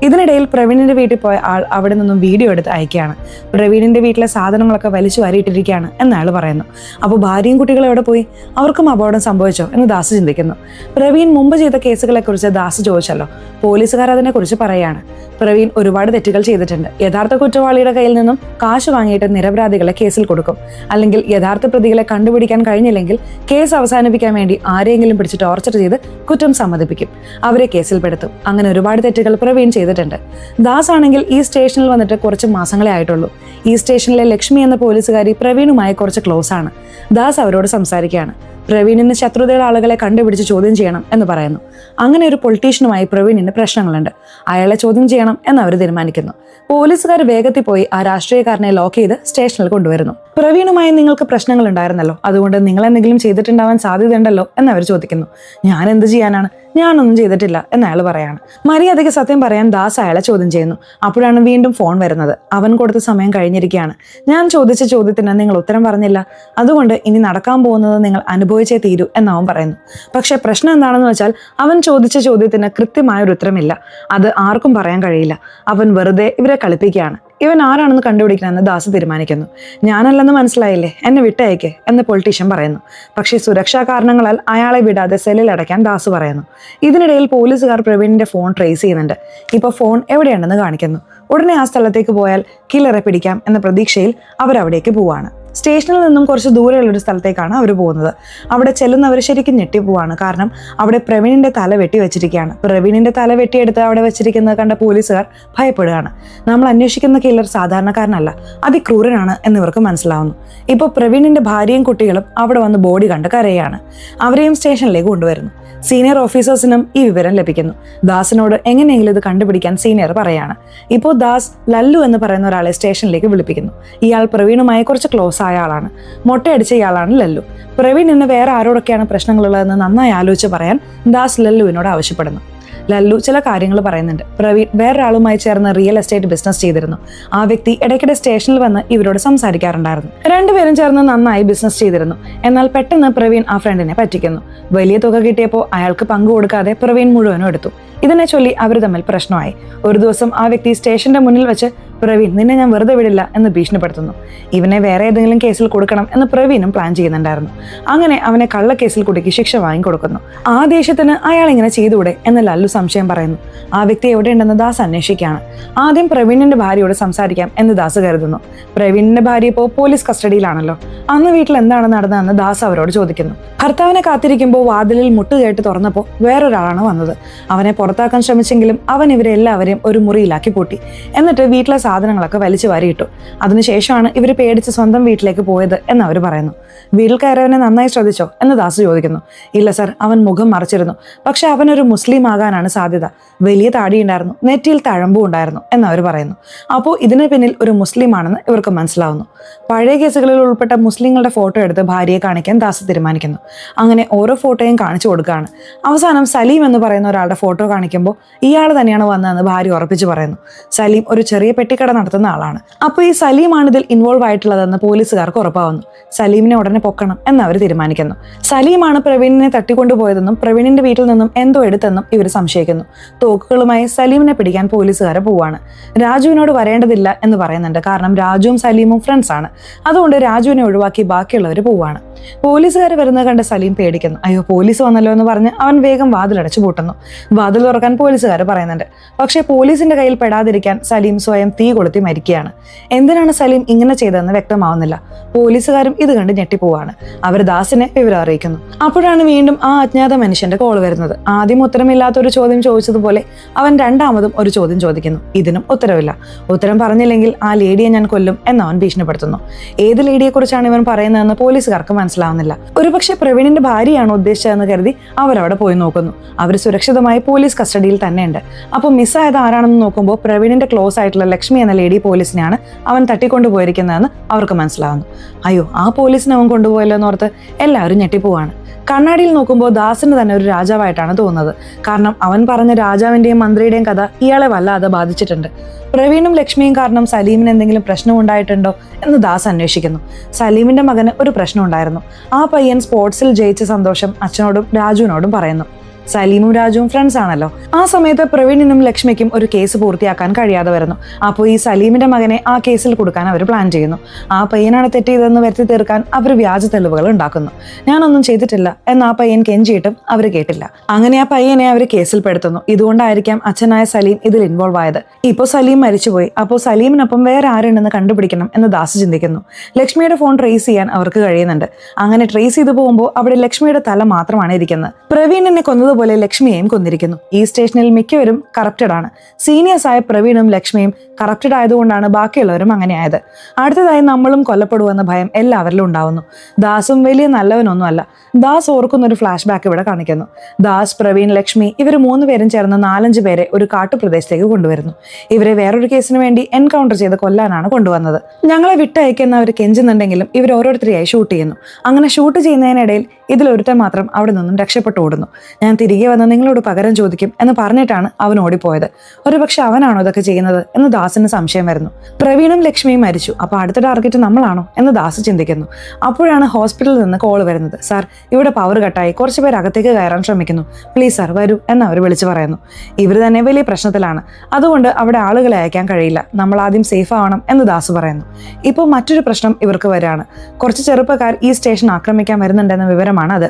ഇതിനിടയിൽ പ്രവീണിന്റെ വീട്ടിൽ പോയ ആൾ അവിടെ നിന്നും വീഡിയോ എടുത്ത് അയക്കുകയാണ്. പ്രവീണിന്റെ വീട്ടിലെ സാധനങ്ങളൊക്കെ വലിച്ചു വാരിയിട്ടിരിക്കുകയാണ് എന്നയാൾ പറയുന്നു. അപ്പോൾ ഭാര്യയും കുട്ടികളും എവിടെ പോയി? അവർക്കും അപകടം സംഭവിച്ചോ എന്ന് ദാസ് ചിന്തിക്കുന്നു. പ്രവീൺ മുമ്പ് ചെയ്ത കേസുകളെ കുറിച്ച് ദാസ് ചോദിച്ചല്ലോ. പോലീസുകാർ അതിനെക്കുറിച്ച് പറയാണ്. പ്രവീൺ ഒരുപാട് തെറ്റുകൾ ചെയ്തിട്ടുണ്ട്. യഥാർത്ഥ കുറ്റവാളിയുടെ കയ്യിൽ നിന്നും കാശ് വാങ്ങിയിട്ട് നിരപരാധികളെ കേസിൽ കൊടുക്കും. അല്ലെങ്കിൽ യഥാർത്ഥ പ്രതികളെ കണ്ടുപിടിക്കാൻ കഴിഞ്ഞില്ലെങ്കിൽ കേസ് അവസാനിപ്പിക്കാൻ വേണ്ടി ആരെങ്കിലും പിടിച്ച് ടോർച്ചർ ചെയ്ത് കുറ്റം സമ്മതിപ്പിക്കും. അവരെ കേസിൽ പെടുത്തും. അങ്ങനെ ഒരുപാട് തെറ്റുകൾ പ്രവീൺ ചെയ്തിട്ടുണ്ട്. ദാസ് ആണെങ്കിൽ ഈ സ്റ്റേഷനിൽ വന്നിട്ട് കുറച്ച് മാസങ്ങളെ ആയിട്ടുള്ളൂ. ഈ സ്റ്റേഷനിലെ ലക്ഷ്മി എന്ന പോലീസുകാരി പ്രവീണുമായി കുറച്ച് ക്ലോസ് ആണ്. ദാസ് അവരോട് സംസാരിക്കുകയാണ്. പ്രവീണിന് ശത്രുതയുള്ള ആളുകളെ കണ്ടുപിടിച്ച് ചോദ്യം ചെയ്യണം എന്ന് പറയുന്നു. അങ്ങനെ ഒരു പൊളിറ്റീഷ്യനുമായി പ്രവീണിന് പ്രശ്നങ്ങളുണ്ട്. അയാളെ ചോദ്യം ചെയ്യണം എന്ന് അവർ തീരുമാനിക്കുന്നു. പോലീസുകാർ വേഗത്തിൽ പോയി ആ രാഷ്ട്രീയക്കാരനെ ലോക്ക് ചെയ്ത് സ്റ്റേഷനിൽ കൊണ്ടുവരുന്നു. പ്രവീണുമായി നിങ്ങൾക്ക് പ്രശ്നങ്ങൾ ഉണ്ടായിരുന്നല്ലോ, അതുകൊണ്ട് നിങ്ങൾ എന്തെങ്കിലും ചെയ്തിട്ടുണ്ടാവാൻ സാധ്യതയുണ്ടല്ലോ എന്ന് അവർ ചോദിക്കുന്നു. ഞാൻ എന്ത് ചെയ്യാനാണ്, ഞാനൊന്നും ചെയ്തിട്ടില്ല എന്ന് അയാൾ പറയാണ്. മര്യാദയ്ക്ക് സത്യം പറയാൻ ദാസ് അയാളെ ചോദ്യം ചെയ്യുന്നു. അപ്പോഴാണ് വീണ്ടും ഫോൺ വരുന്നത്. അവൻ കൊടുത്ത സമയം കഴിഞ്ഞിരിക്കുകയാണ്. ഞാൻ ചോദിച്ച ചോദ്യത്തിന് നിങ്ങൾ ഉത്തരം പറഞ്ഞില്ല, അതുകൊണ്ട് ഇനി നടക്കാൻ പോകുന്നത് നിങ്ങൾ അനുഭവിച്ചേ തീരൂ എന്നവൻ പറയുന്നു. പക്ഷെ പ്രശ്നം എന്താണെന്ന് വെച്ചാൽ അവൻ ചോദിച്ച ചോദ്യത്തിന് കൃത്യമായൊരു ഉത്തരമില്ല. അത് ആർക്കും പറയാൻ കഴിയില്ല. അവൻ വെറുതെ ഇവരെ കളിപ്പിക്കുകയാണ്. ഇവൻ ആരാണെന്ന് കണ്ടുപിടിക്കണമെന്ന് ദാസ് തീരുമാനിക്കുന്നു. ഞാനല്ലെന്ന് മനസ്സിലായില്ലേ, എന്നെ വിട്ടയക്ക് എന്ന് പൊളിറ്റീഷ്യൻ പറയുന്നു. പക്ഷേ സുരക്ഷാ കാരണങ്ങളാൽ അയാളെ വിടാതെ സെല്ലിൽ അടയ്ക്കാൻ ദാസ് പറയുന്നു. ഇതിനിടയിൽ പോലീസുകാർ പ്രവീണിന്റെ ഫോൺ ട്രേസ് ചെയ്യുന്നുണ്ട്. ഇപ്പോൾ ഫോൺ എവിടെയാണെന്ന് കാണിക്കുന്നു. ഉടനെ ആ സ്ഥലത്തേക്ക് പോയാൽ കില്ലറെ പിടിക്കാം എന്ന പ്രതീക്ഷയിൽ അവരവിടേക്ക് പോവാണ്. സ്റ്റേഷനിൽ നിന്നും കുറച്ച് ദൂരെയുള്ള ഒരു സ്ഥലത്തേക്കാണ് അവർ പോകുന്നത്. അവിടെ ചെല്ലുന്നവർ ശരിക്കും ഞെട്ടിപ്പോവാണ്. കാരണം അവിടെ പ്രവീണിന്റെ തല വെട്ടി വെച്ചിരിക്കുകയാണ്. പ്രവീണിന്റെ തല വെട്ടിയെടുത്ത് അവിടെ വെച്ചിരിക്കുന്നത് കണ്ട പോലീസുകാർ ഭയപ്പെടുകയാണ്. നമ്മൾ അന്വേഷിക്കുന്ന കില്ലർ സാധാരണക്കാരനല്ല, അതിക്രൂരനാണ് എന്നിവർക്ക് മനസ്സിലാവുന്നു. ഇപ്പോൾ പ്രവീണിന്റെ ഭാര്യയും കുട്ടികളും അവിടെ വന്ന് ബോഡി കണ്ട് കരയാണ്. അവരെയും സ്റ്റേഷനിലേക്ക് കൊണ്ടുവരുന്നു. സീനിയർ ഓഫീസേഴ്സിനും ഈ വിവരം ലഭിക്കുന്നു. ദാസിനോട് എങ്ങനെയെങ്കിലും ഇത് കണ്ടുപിടിക്കാൻ സീനിയർ പറയാണ്. ഇപ്പോൾ ദാസ് ലല്ലു എന്ന് പറയുന്ന ഒരാളെ സ്റ്റേഷനിലേക്ക് വിളിപ്പിക്കുന്നു. ഇയാൾ പ്രവീണുമായി കുറച്ച് ക്ലോസ് ആയ ആളാണ്. മൊട്ടയടിച്ച ഇയാളാണ് ലല്ലു. പ്രവീണിന് വേറെ ആരോടൊക്കെയാണ് പ്രശ്നങ്ങളുള്ളതെന്ന് നന്നായി ആലോചിച്ച് പറയാൻ ദാസ് ലല്ലുവിനോട് ആവശ്യപ്പെടുന്നു. ലല്ലു ചില കാര്യങ്ങൾ പറയുന്നുണ്ട്. പ്രവീൺ വേറൊരാളുമായി ചേർന്ന് റിയൽ എസ്റ്റേറ്റ് ബിസിനസ് ചെയ്തിരുന്നു. ആ വ്യക്തി ഇടയ്ക്കിടെ സ്റ്റേഷനിൽ വന്ന് ഇവരോട് സംസാരിക്കാറുണ്ടായിരുന്നു. രണ്ടുപേരും ചേർന്ന് നന്നായി ബിസിനസ് ചെയ്തിരുന്നു. എന്നാൽ പെട്ടെന്ന് പ്രവീൺ ആ ഫ്രണ്ടിനെ പറ്റിക്കുന്നു. വലിയ തുക കിട്ടിയപ്പോൾ അയാൾക്ക് പങ്കു കൊടുക്കാതെ പ്രവീൺ മുഴുവനും എടുത്തു. ഇതിനെ ചൊല്ലി അവർ തമ്മിൽ പ്രശ്നമായി. ഒരു ദിവസം ആ വ്യക്തി സ്റ്റേഷന്റെ മുന്നിൽ വെച്ച് പ്രവീൺ, നിന്നെ ഞാൻ വെറുതെ വിടില്ല എന്ന് ഭീഷണിപ്പെടുത്തുന്നു. ഇവനെ വേറെ ഏതെങ്കിലും കേസിൽ കൊടുക്കണം എന്ന് പ്രവീണും പ്ലാൻ ചെയ്യുന്നുണ്ടായിരുന്നു. അങ്ങനെ അവനെ കള്ളക്കേസിൽ കുടുക്കി ശിക്ഷ വാങ്ങിക്കൊടുക്കുന്നു. ആ ദേഷ്യത്തിന് അയാൾ ഇങ്ങനെ ചെയ്തുകൂടെ എന്ന് ലല്ലു സംശയം പറയുന്നു. ആ വ്യക്തി എവിടെയുണ്ടെന്ന് ദാസ് അന്വേഷിക്കുകയാണ്. ആദ്യം പ്രവീണിന്റെ ഭാര്യയോട് സംസാരിക്കാം എന്ന് ദാസ് കരുതുന്നു. പ്രവീണിന്റെ ഭാര്യ ഇപ്പോൾ പോലീസ് കസ്റ്റഡിയിലാണല്ലോ. അന്ന് വീട്ടിൽ എന്താണ് നടന്നതെന്ന് ദാസ് അവരോട് ചോദിക്കുന്നു. ഭർത്താവിനെ കാത്തിരിക്കുമ്പോൾ വാതിലിൽ മുട്ടുകേട്ട് തുറന്നപ്പോൾ വേറൊരാളാണ് വന്നത്. അവനെ പുറത്താക്കാൻ ശ്രമിച്ചെങ്കിലും അവൻ ഇവരെല്ലാവരെയും ഒരു മുറിയിലാക്കി പൂട്ടി. എന്നിട്ട് വീട്ടിലെ സാധനങ്ങളൊക്കെ വലിച്ചു വാരിയിട്ടു. അതിനുശേഷമാണ് ഇവർ പേടിച്ച് സ്വന്തം വീട്ടിലേക്ക് പോയത് എന്ന് അവർ പറയുന്നു. വീട്ടിൽ കയറിയവനെ നന്നായി ശ്രദ്ധിച്ചോ എന്ന് ദാസ് ചോദിക്കുന്നു. ഇല്ല സർ, അവൻ മുഖം മറച്ചിരുന്നു. പക്ഷെ അവനൊരു മുസ്ലിം ആകാനാണ് സാധ്യത. വലിയ താടിയുണ്ടായിരുന്നു, നെറ്റിയിൽ തഴമ്പും ഉണ്ടായിരുന്നു എന്ന് അവർ പറയുന്നു. അപ്പോൾ ഇതിന് പിന്നിൽ ഒരു മുസ്ലിം ആണെന്ന് ഇവർക്ക് മനസ്സിലാവുന്നു. പഴയ കേസുകളിൽ ഉൾപ്പെട്ട മുസ്ലിങ്ങളുടെ ഫോട്ടോ എടുത്ത് ഭാര്യയെ കാണിക്കാൻ ദാസ് തീരുമാനിക്കുന്നു. അങ്ങനെ ഓരോ ഫോട്ടോയും കാണിച്ചു കൊടുക്കുകയാണ്. അവസാനം സലീം എന്ന് പറയുന്ന ഒരാളുടെ ഫോട്ടോ കാണിക്കുമ്പോൾ ഇയാൾ തന്നെയാണ് വന്നതെന്ന് ഭാര്യ ഉറപ്പിച്ച് പറയുന്നു. സലീം ഒരു ചെറിയ പെട്ടിക്കട നടത്തുന്ന ആളാണ്. അപ്പോൾ ഈ സലീമാണ് ഇതിൽ ഇൻവോൾവ് ആയിട്ടുള്ളതെന്ന് പോലീസുകാർക്ക് ഉറപ്പാവുന്നു. സലീമിനെ ഉടനെ പൊക്കണം എന്ന് അവർ തീരുമാനിക്കുന്നു. സലീമാണ് പ്രവീണിനെ തട്ടിക്കൊണ്ടുപോയതെന്നും പ്രവീണിന്റെ വീട്ടിൽ നിന്നും എന്തോ എടുത്തെന്നും ഇവർ സംശയിക്കുന്നു. തോക്കുകളുമായി സലീമിനെ പിടിക്കാൻ പോലീസുകാരെ പോവാണ്. രാജുവിനോട് വരേണ്ടതില്ല എന്ന് പറയുന്നുണ്ട്. കാരണം രാജുവും സലീമും ഫ്രണ്ട്സ് ആണ്. അതുകൊണ്ട് രാജുവിനെ ഒഴിവാക്കി ബാക്കിയുള്ളവർ പോവാണ്. പോലീസുകാർ വരുന്നത് കണ്ട് സലീം പേടിക്കുന്നു. അയ്യോ, പോലീസ് വന്നല്ലോ എന്ന് പറഞ്ഞ് അവൻ വേഗം വാതിലടച്ചു പൂട്ടുന്നു. വാതിൽ തുറക്കാൻ പോലീസുകാർ പറയുന്നുണ്ട്. പക്ഷേ പോലീസിന്റെ കയ്യിൽ പെടാതിരിക്കാൻ സലീം സ്വയം തീ കൊളുത്തി മരിക്കുകയാണ്. എന്തിനാണ് സലീം ഇങ്ങനെ ചെയ്തതെന്ന് വ്യക്തമാവുന്നില്ല. പോലീസുകാരും ഇത് കണ്ട് ഞെട്ടിപ്പോവാണ്. അവർ ദാസിനെ വിവരം അറിയിക്കുന്നു. അപ്പോഴാണ് വീണ്ടും ആ അജ്ഞാത മനുഷ്യന്റെ കോൾ വരുന്നത്. ആദ്യം ഉത്തരമില്ലാത്ത ഒരു ചോദ്യം ചോദിച്ചതുപോലെ അവൻ രണ്ടാമതും ഒരു ചോദ്യം ചോദിക്കുന്നു. ഇതിനും ഉത്തരവില്ല. ഉത്തരം പറഞ്ഞില്ലെങ്കിൽ ആ ലേഡിയെ ഞാൻ കൊല്ലും എന്ന് അവൻ ഭീഷണിപ്പെടുത്തുന്നു. ഏത് ലേഡിയെ കുറിച്ചാണ് ഇവൻ പറയുന്നതെന്ന് പോലീസുകാർക്ക് മനസ്സിലാവുന്നില്ല. ഒരുപക്ഷെ പ്രവീണിന്റെ ഭാര്യയാണ് ഉദ്ദേശിച്ചതെന്ന് കരുതി അവരവിടെ പോയി നോക്കുന്നു. അവർ സുരക്ഷിതമായി പോലീസ് കസ്റ്റഡിയിൽ തന്നെയുണ്ട്. അപ്പോൾ മിസ്സായത് ആരാണെന്ന് നോക്കുമ്പോൾ പ്രവീണിന്റെ ക്ലോസ് ആയിട്ടുള്ള ലക്ഷ്മി എന്ന ലേഡി പോലീസിനെയാണ് അവൻ തട്ടിക്കൊണ്ടുപോയിരിക്കുന്നതെന്ന് അവർക്ക് മനസ്സിലാവുന്നു. അയ്യോ, ആ പോലീസിനെ അവൻ കൊണ്ടുപോയല്ലോ എന്നോർത്ത് എല്ലാവരും ഞെട്ടിപ്പോവാണ്. കണ്ണാടിയിൽ നോക്കുമ്പോൾ ദാസിന് തന്നെ ഒരു രാജാവായിട്ടാണ് തോന്നുന്നത്. കാരണം അവൻ പറഞ്ഞ രാജാവിന്റെയും മന്ത്രിയുടെയും കഥ ഇയാളെ വല്ലാതെ ബാധിച്ചിട്ടുണ്ട്. പ്രവീണും ലക്ഷ്മിയും കാരണം സലീമിന് എന്തെങ്കിലും പ്രശ്നം ഉണ്ടായിട്ടുണ്ടോ എന്ന് ദാസ് അന്വേഷിക്കുന്നു. സലീമിന്റെ മകന് ഒരു പ്രശ്നം ഉണ്ടായിരുന്നു. ആ പയ്യൻ സ്പോർട്സിൽ ജയിച്ച സന്തോഷം അച്ഛനോടും രാജുവിനോടും പറയുന്നു. സലീമും രാജുവും ഫ്രണ്ട്സ് ആണല്ലോ. ആ സമയത്ത് പ്രവീണിനും ലക്ഷ്മിക്കും ഒരു കേസ് പൂർത്തിയാക്കാൻ കഴിയാതെ വരുന്നു. അപ്പോൾ ഈ സലീമിന്റെ മകനെ ആ കേസിൽ കൊടുക്കാൻ അവർ പ്ലാൻ ചെയ്യുന്നു. ആ പയ്യനാണ് തെറ്റിയതെന്ന് വരുത്തി തീർക്കാൻ അവർ വ്യാജ തെളിവുകൾ ഉണ്ടാക്കുന്നു. ഞാനൊന്നും ചെയ്തിട്ടില്ല എന്ന് ആ പയ്യൻ കെഞ്ചിയിട്ടും അവർ കേട്ടില്ല. അങ്ങനെ ആ പയ്യനെ അവർ കേസിൽ പെടുത്തുന്നു. ഇതുകൊണ്ടായിരിക്കാം അച്ഛനായ സലീം ഇതിൽ ഇൻവോൾവ് ആയത്. ഇപ്പോൾ സലീം മരിച്ചുപോയി. അപ്പോൾ സലീമിനൊപ്പം വേറെ ആരുണ്ടെന്ന് കണ്ടുപിടിക്കണം എന്ന് ദാസ് ചിന്തിക്കുന്നു. ലക്ഷ്മിയുടെ ഫോൺ ട്രേസ് ചെയ്യാൻ അവർക്ക് കഴിയുന്നുണ്ട്. അങ്ങനെ ട്രേസ് ചെയ്തു പോകുമ്പോൾ അവിടെ ലക്ഷ്മിയുടെ തല മാത്രമാണ് ഇരിക്കുന്നത്. പ്രവീണിനെ കൊന്നത് പോലെ ലക്ഷ്മിയെയും കൊന്നിരിക്കുന്നു. ഈ സ്റ്റേഷനിൽ മിക്കവരും കറപ്റ്റഡ് ആണ്. സീനിയേഴ്സ് ആയ പ്രവീണും ലക്ഷ്മിയും കറപ്റ്റഡ് ആയതുകൊണ്ടാണ് ബാക്കിയുള്ളവരും അങ്ങനെയായത്. അടുത്തതായി നമ്മളും കൊല്ലപ്പെടുമെന്ന ഭയം എല്ലാവരിലും ഉണ്ടാവുന്നു. ദാസും വലിയ നല്ലവനൊന്നുമല്ല. ദാസ് ഓർക്കുന്ന ഒരു ഫ്ലാഷ് ബാക്ക് ഇവിടെ കാണിക്കുന്നു. ദാസ്, പ്രവീൺ, ലക്ഷ്മി ഇവർ 3 പേരും ചേർന്ന് 4-5 പേരെ ഒരു കാട്ടുപ്രദേശത്തേക്ക് കൊണ്ടുവരുന്നു. ഇവരെ വേറൊരു കേസിന് വേണ്ടി എൻകൗണ്ടർ ചെയ്ത് കൊല്ലാനാണ് കൊണ്ടുവന്നത്. ഞങ്ങളെ വിട്ടയക്കുന്ന അവർ കെഞ്ചുന്നുണ്ടെങ്കിലും ഇവർ ഓരോരുത്തരെയായി ഷൂട്ട് ചെയ്യുന്നു. അങ്ങനെ ഷൂട്ട് ചെയ്യുന്നതിനിടയിൽ ഇതിലൊരുത്തൻ മാത്രം അവിടെ നിന്നും രക്ഷപ്പെട്ടു ഓടുന്നു. ഞാൻ തിരികെ വന്ന് നിങ്ങളോട് പകരം ചോദിക്കും എന്ന് പറഞ്ഞിട്ടാണ് അവൻ ഓടിപ്പോയത്. ഒരുപക്ഷെ അവനാണോ ഇതൊക്കെ ചെയ്യുന്നത് എന്ന് ദാസിന് സംശയം വരുന്നു. പ്രവീണും ലക്ഷ്മിയും മരിച്ചു. അപ്പോൾ അടുത്ത ടാർഗറ്റ് നമ്മളാണോ എന്ന് ദാസ് ചിന്തിക്കുന്നു. അപ്പോഴാണ് ഹോസ്പിറ്റലിൽ നിന്ന് കോൾ വരുന്നത്. സാർ, ഇവിടെ പവർ കട്ടായി, കുറച്ച് പേര് അകത്തേക്ക് കയറാൻ ശ്രമിക്കുന്നു, പ്ലീസ് സാർ വരൂ എന്ന് അവർ വിളിച്ചു പറയുന്നു. ഇവർ തന്നെ വലിയ പ്രശ്നത്തിലാണ്. അതുകൊണ്ട് അവിടെ ആളുകളെ അയക്കാൻ കഴിയില്ല. നമ്മൾ ആദ്യം സേഫ് ആവണം എന്ന് ദാസ് പറയുന്നു. ഇപ്പോൾ മറ്റൊരു പ്രശ്നം ഇവർക്ക് വരികയാണ്. കുറച്ച് ചെറുപ്പക്കാർ ഈ സ്റ്റേഷൻ ആക്രമിക്കാൻ വരുന്നുണ്ടെന്ന വിവരമാണ് അത്.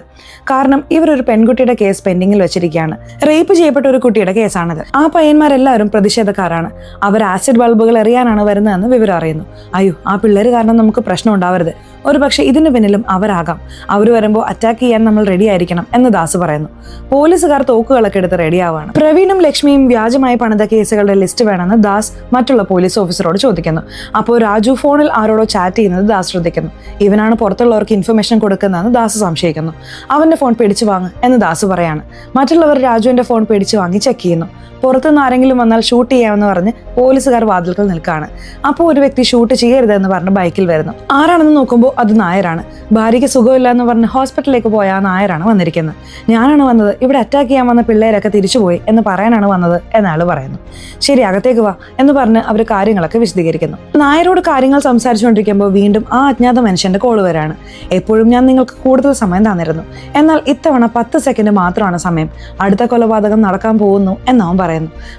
കാരണം ഇവർ ഒരു പെൺകുട്ടിയുടെ കേസ് പെൻഡിങ് പെൻഡിങ്ങിൽ വെച്ചിരിക്കുകയാണ്. റേപ്പ് ചെയ്യപ്പെട്ട ഒരു കുട്ടിയുടെ കേസാണിത്. ആ പയ്യന്മാരെല്ലാവരും പ്രതിഷേധക്കാരാണ്. അവർ ആസിഡ് ബൾബുകൾ എറിയാനാണ് വരുന്നതെന്ന് വിവരം അറിയുന്നു. അയ്യോ, ആ പിള്ളേർ കാരണം നമുക്ക് പ്രശ്നം ഉണ്ടാവരുത്, ഒരു പക്ഷേ ഇതിന് പിന്നിലും അവരാകാം. അവർ വരുമ്പോൾ അറ്റാക്ക് ചെയ്യാൻ നമ്മൾ റെഡി ആയിരിക്കണം എന്ന് ദാസ് പറയുന്നു. പോലീസുകാർ തോക്കുകളൊക്കെ എടുത്ത് റെഡിയാവാണ്. പ്രവീണും ലക്ഷ്മിയും വ്യാജമായി പണിത കേസുകളുടെ ലിസ്റ്റ് വേണമെന്ന് ദാസ് മറ്റുള്ള പോലീസ് ഓഫീസറോട് ചോദിക്കുന്നു. അപ്പോൾ രാജു ഫോണിൽ ആരോടോ ചാറ്റ് ചെയ്യുന്നത് ദാസ് ശ്രദ്ധിക്കുന്നു. ഇവനാണ് പുറത്തുള്ളവർക്ക് ഇൻഫർമേഷൻ കൊടുക്കുന്നതെന്ന് ദാസ് സംശയിക്കുന്നു. അവന്റെ ഫോൺ പിടിച്ചു വാങ്ങ് എന്ന് ദാസ് പറയാണ്. മറ്റുള്ളവർ രാജുവിന്റെ ഫോൺ പിടിച്ചു വാങ്ങി ചെക്ക് ചെയ്യുന്നു. പുറത്തുനിന്ന് ആരെങ്കിലും വന്നാൽ ഷൂട്ട് ചെയ്യാമെന്ന് പറഞ്ഞ് പോലീസുകാർ വാതിൽക്കൽ നിൽക്കുകയാണ്. അപ്പോൾ ഒരു വ്യക്തി ഷൂട്ട് ചെയ്യരുതെന്ന് പറഞ്ഞ് ബൈക്കിൽ വരുന്നു. ആരാണെന്ന് നോക്കുമ്പോൾ അത് നായരാണ്. ഭാര്യയ്ക്ക് സുഖമില്ല എന്ന് പറഞ്ഞ് ഹോസ്പിറ്റലിലേക്ക് പോയ ആ നായരാണ് വന്നിരിക്കുന്നത്. ഞാനാണ് വന്നത്, ഇവിടെ അറ്റാക്ക് ചെയ്യാൻ വന്ന പിള്ളേരൊക്കെ തിരിച്ചുപോയി എന്ന് പറയാനാണ് വന്നത് എന്നയാൾ പറയുന്നു. ശരി, അകത്തേക്ക് വാ എന്ന് പറഞ്ഞ് അവർ കാര്യങ്ങളൊക്കെ വിശദീകരിക്കുന്നു. നായരോട് കാര്യങ്ങൾ സംസാരിച്ചുകൊണ്ടിരിക്കുമ്പോൾ വീണ്ടും ആ അജ്ഞാത മനുഷ്യന്റെ കോള് വരാണ്. എപ്പോഴും ഞാൻ നിങ്ങൾക്ക് കൂടുതൽ സമയം തന്നിരുന്നു, എന്നാൽ ഇത്തവണ 10 സെക്കൻഡ് മാത്രമാണ് സമയം. അടുത്ത കൊലപാതകം നടക്കാൻ പോകുന്നു എന്നവൻ പറയുന്നു.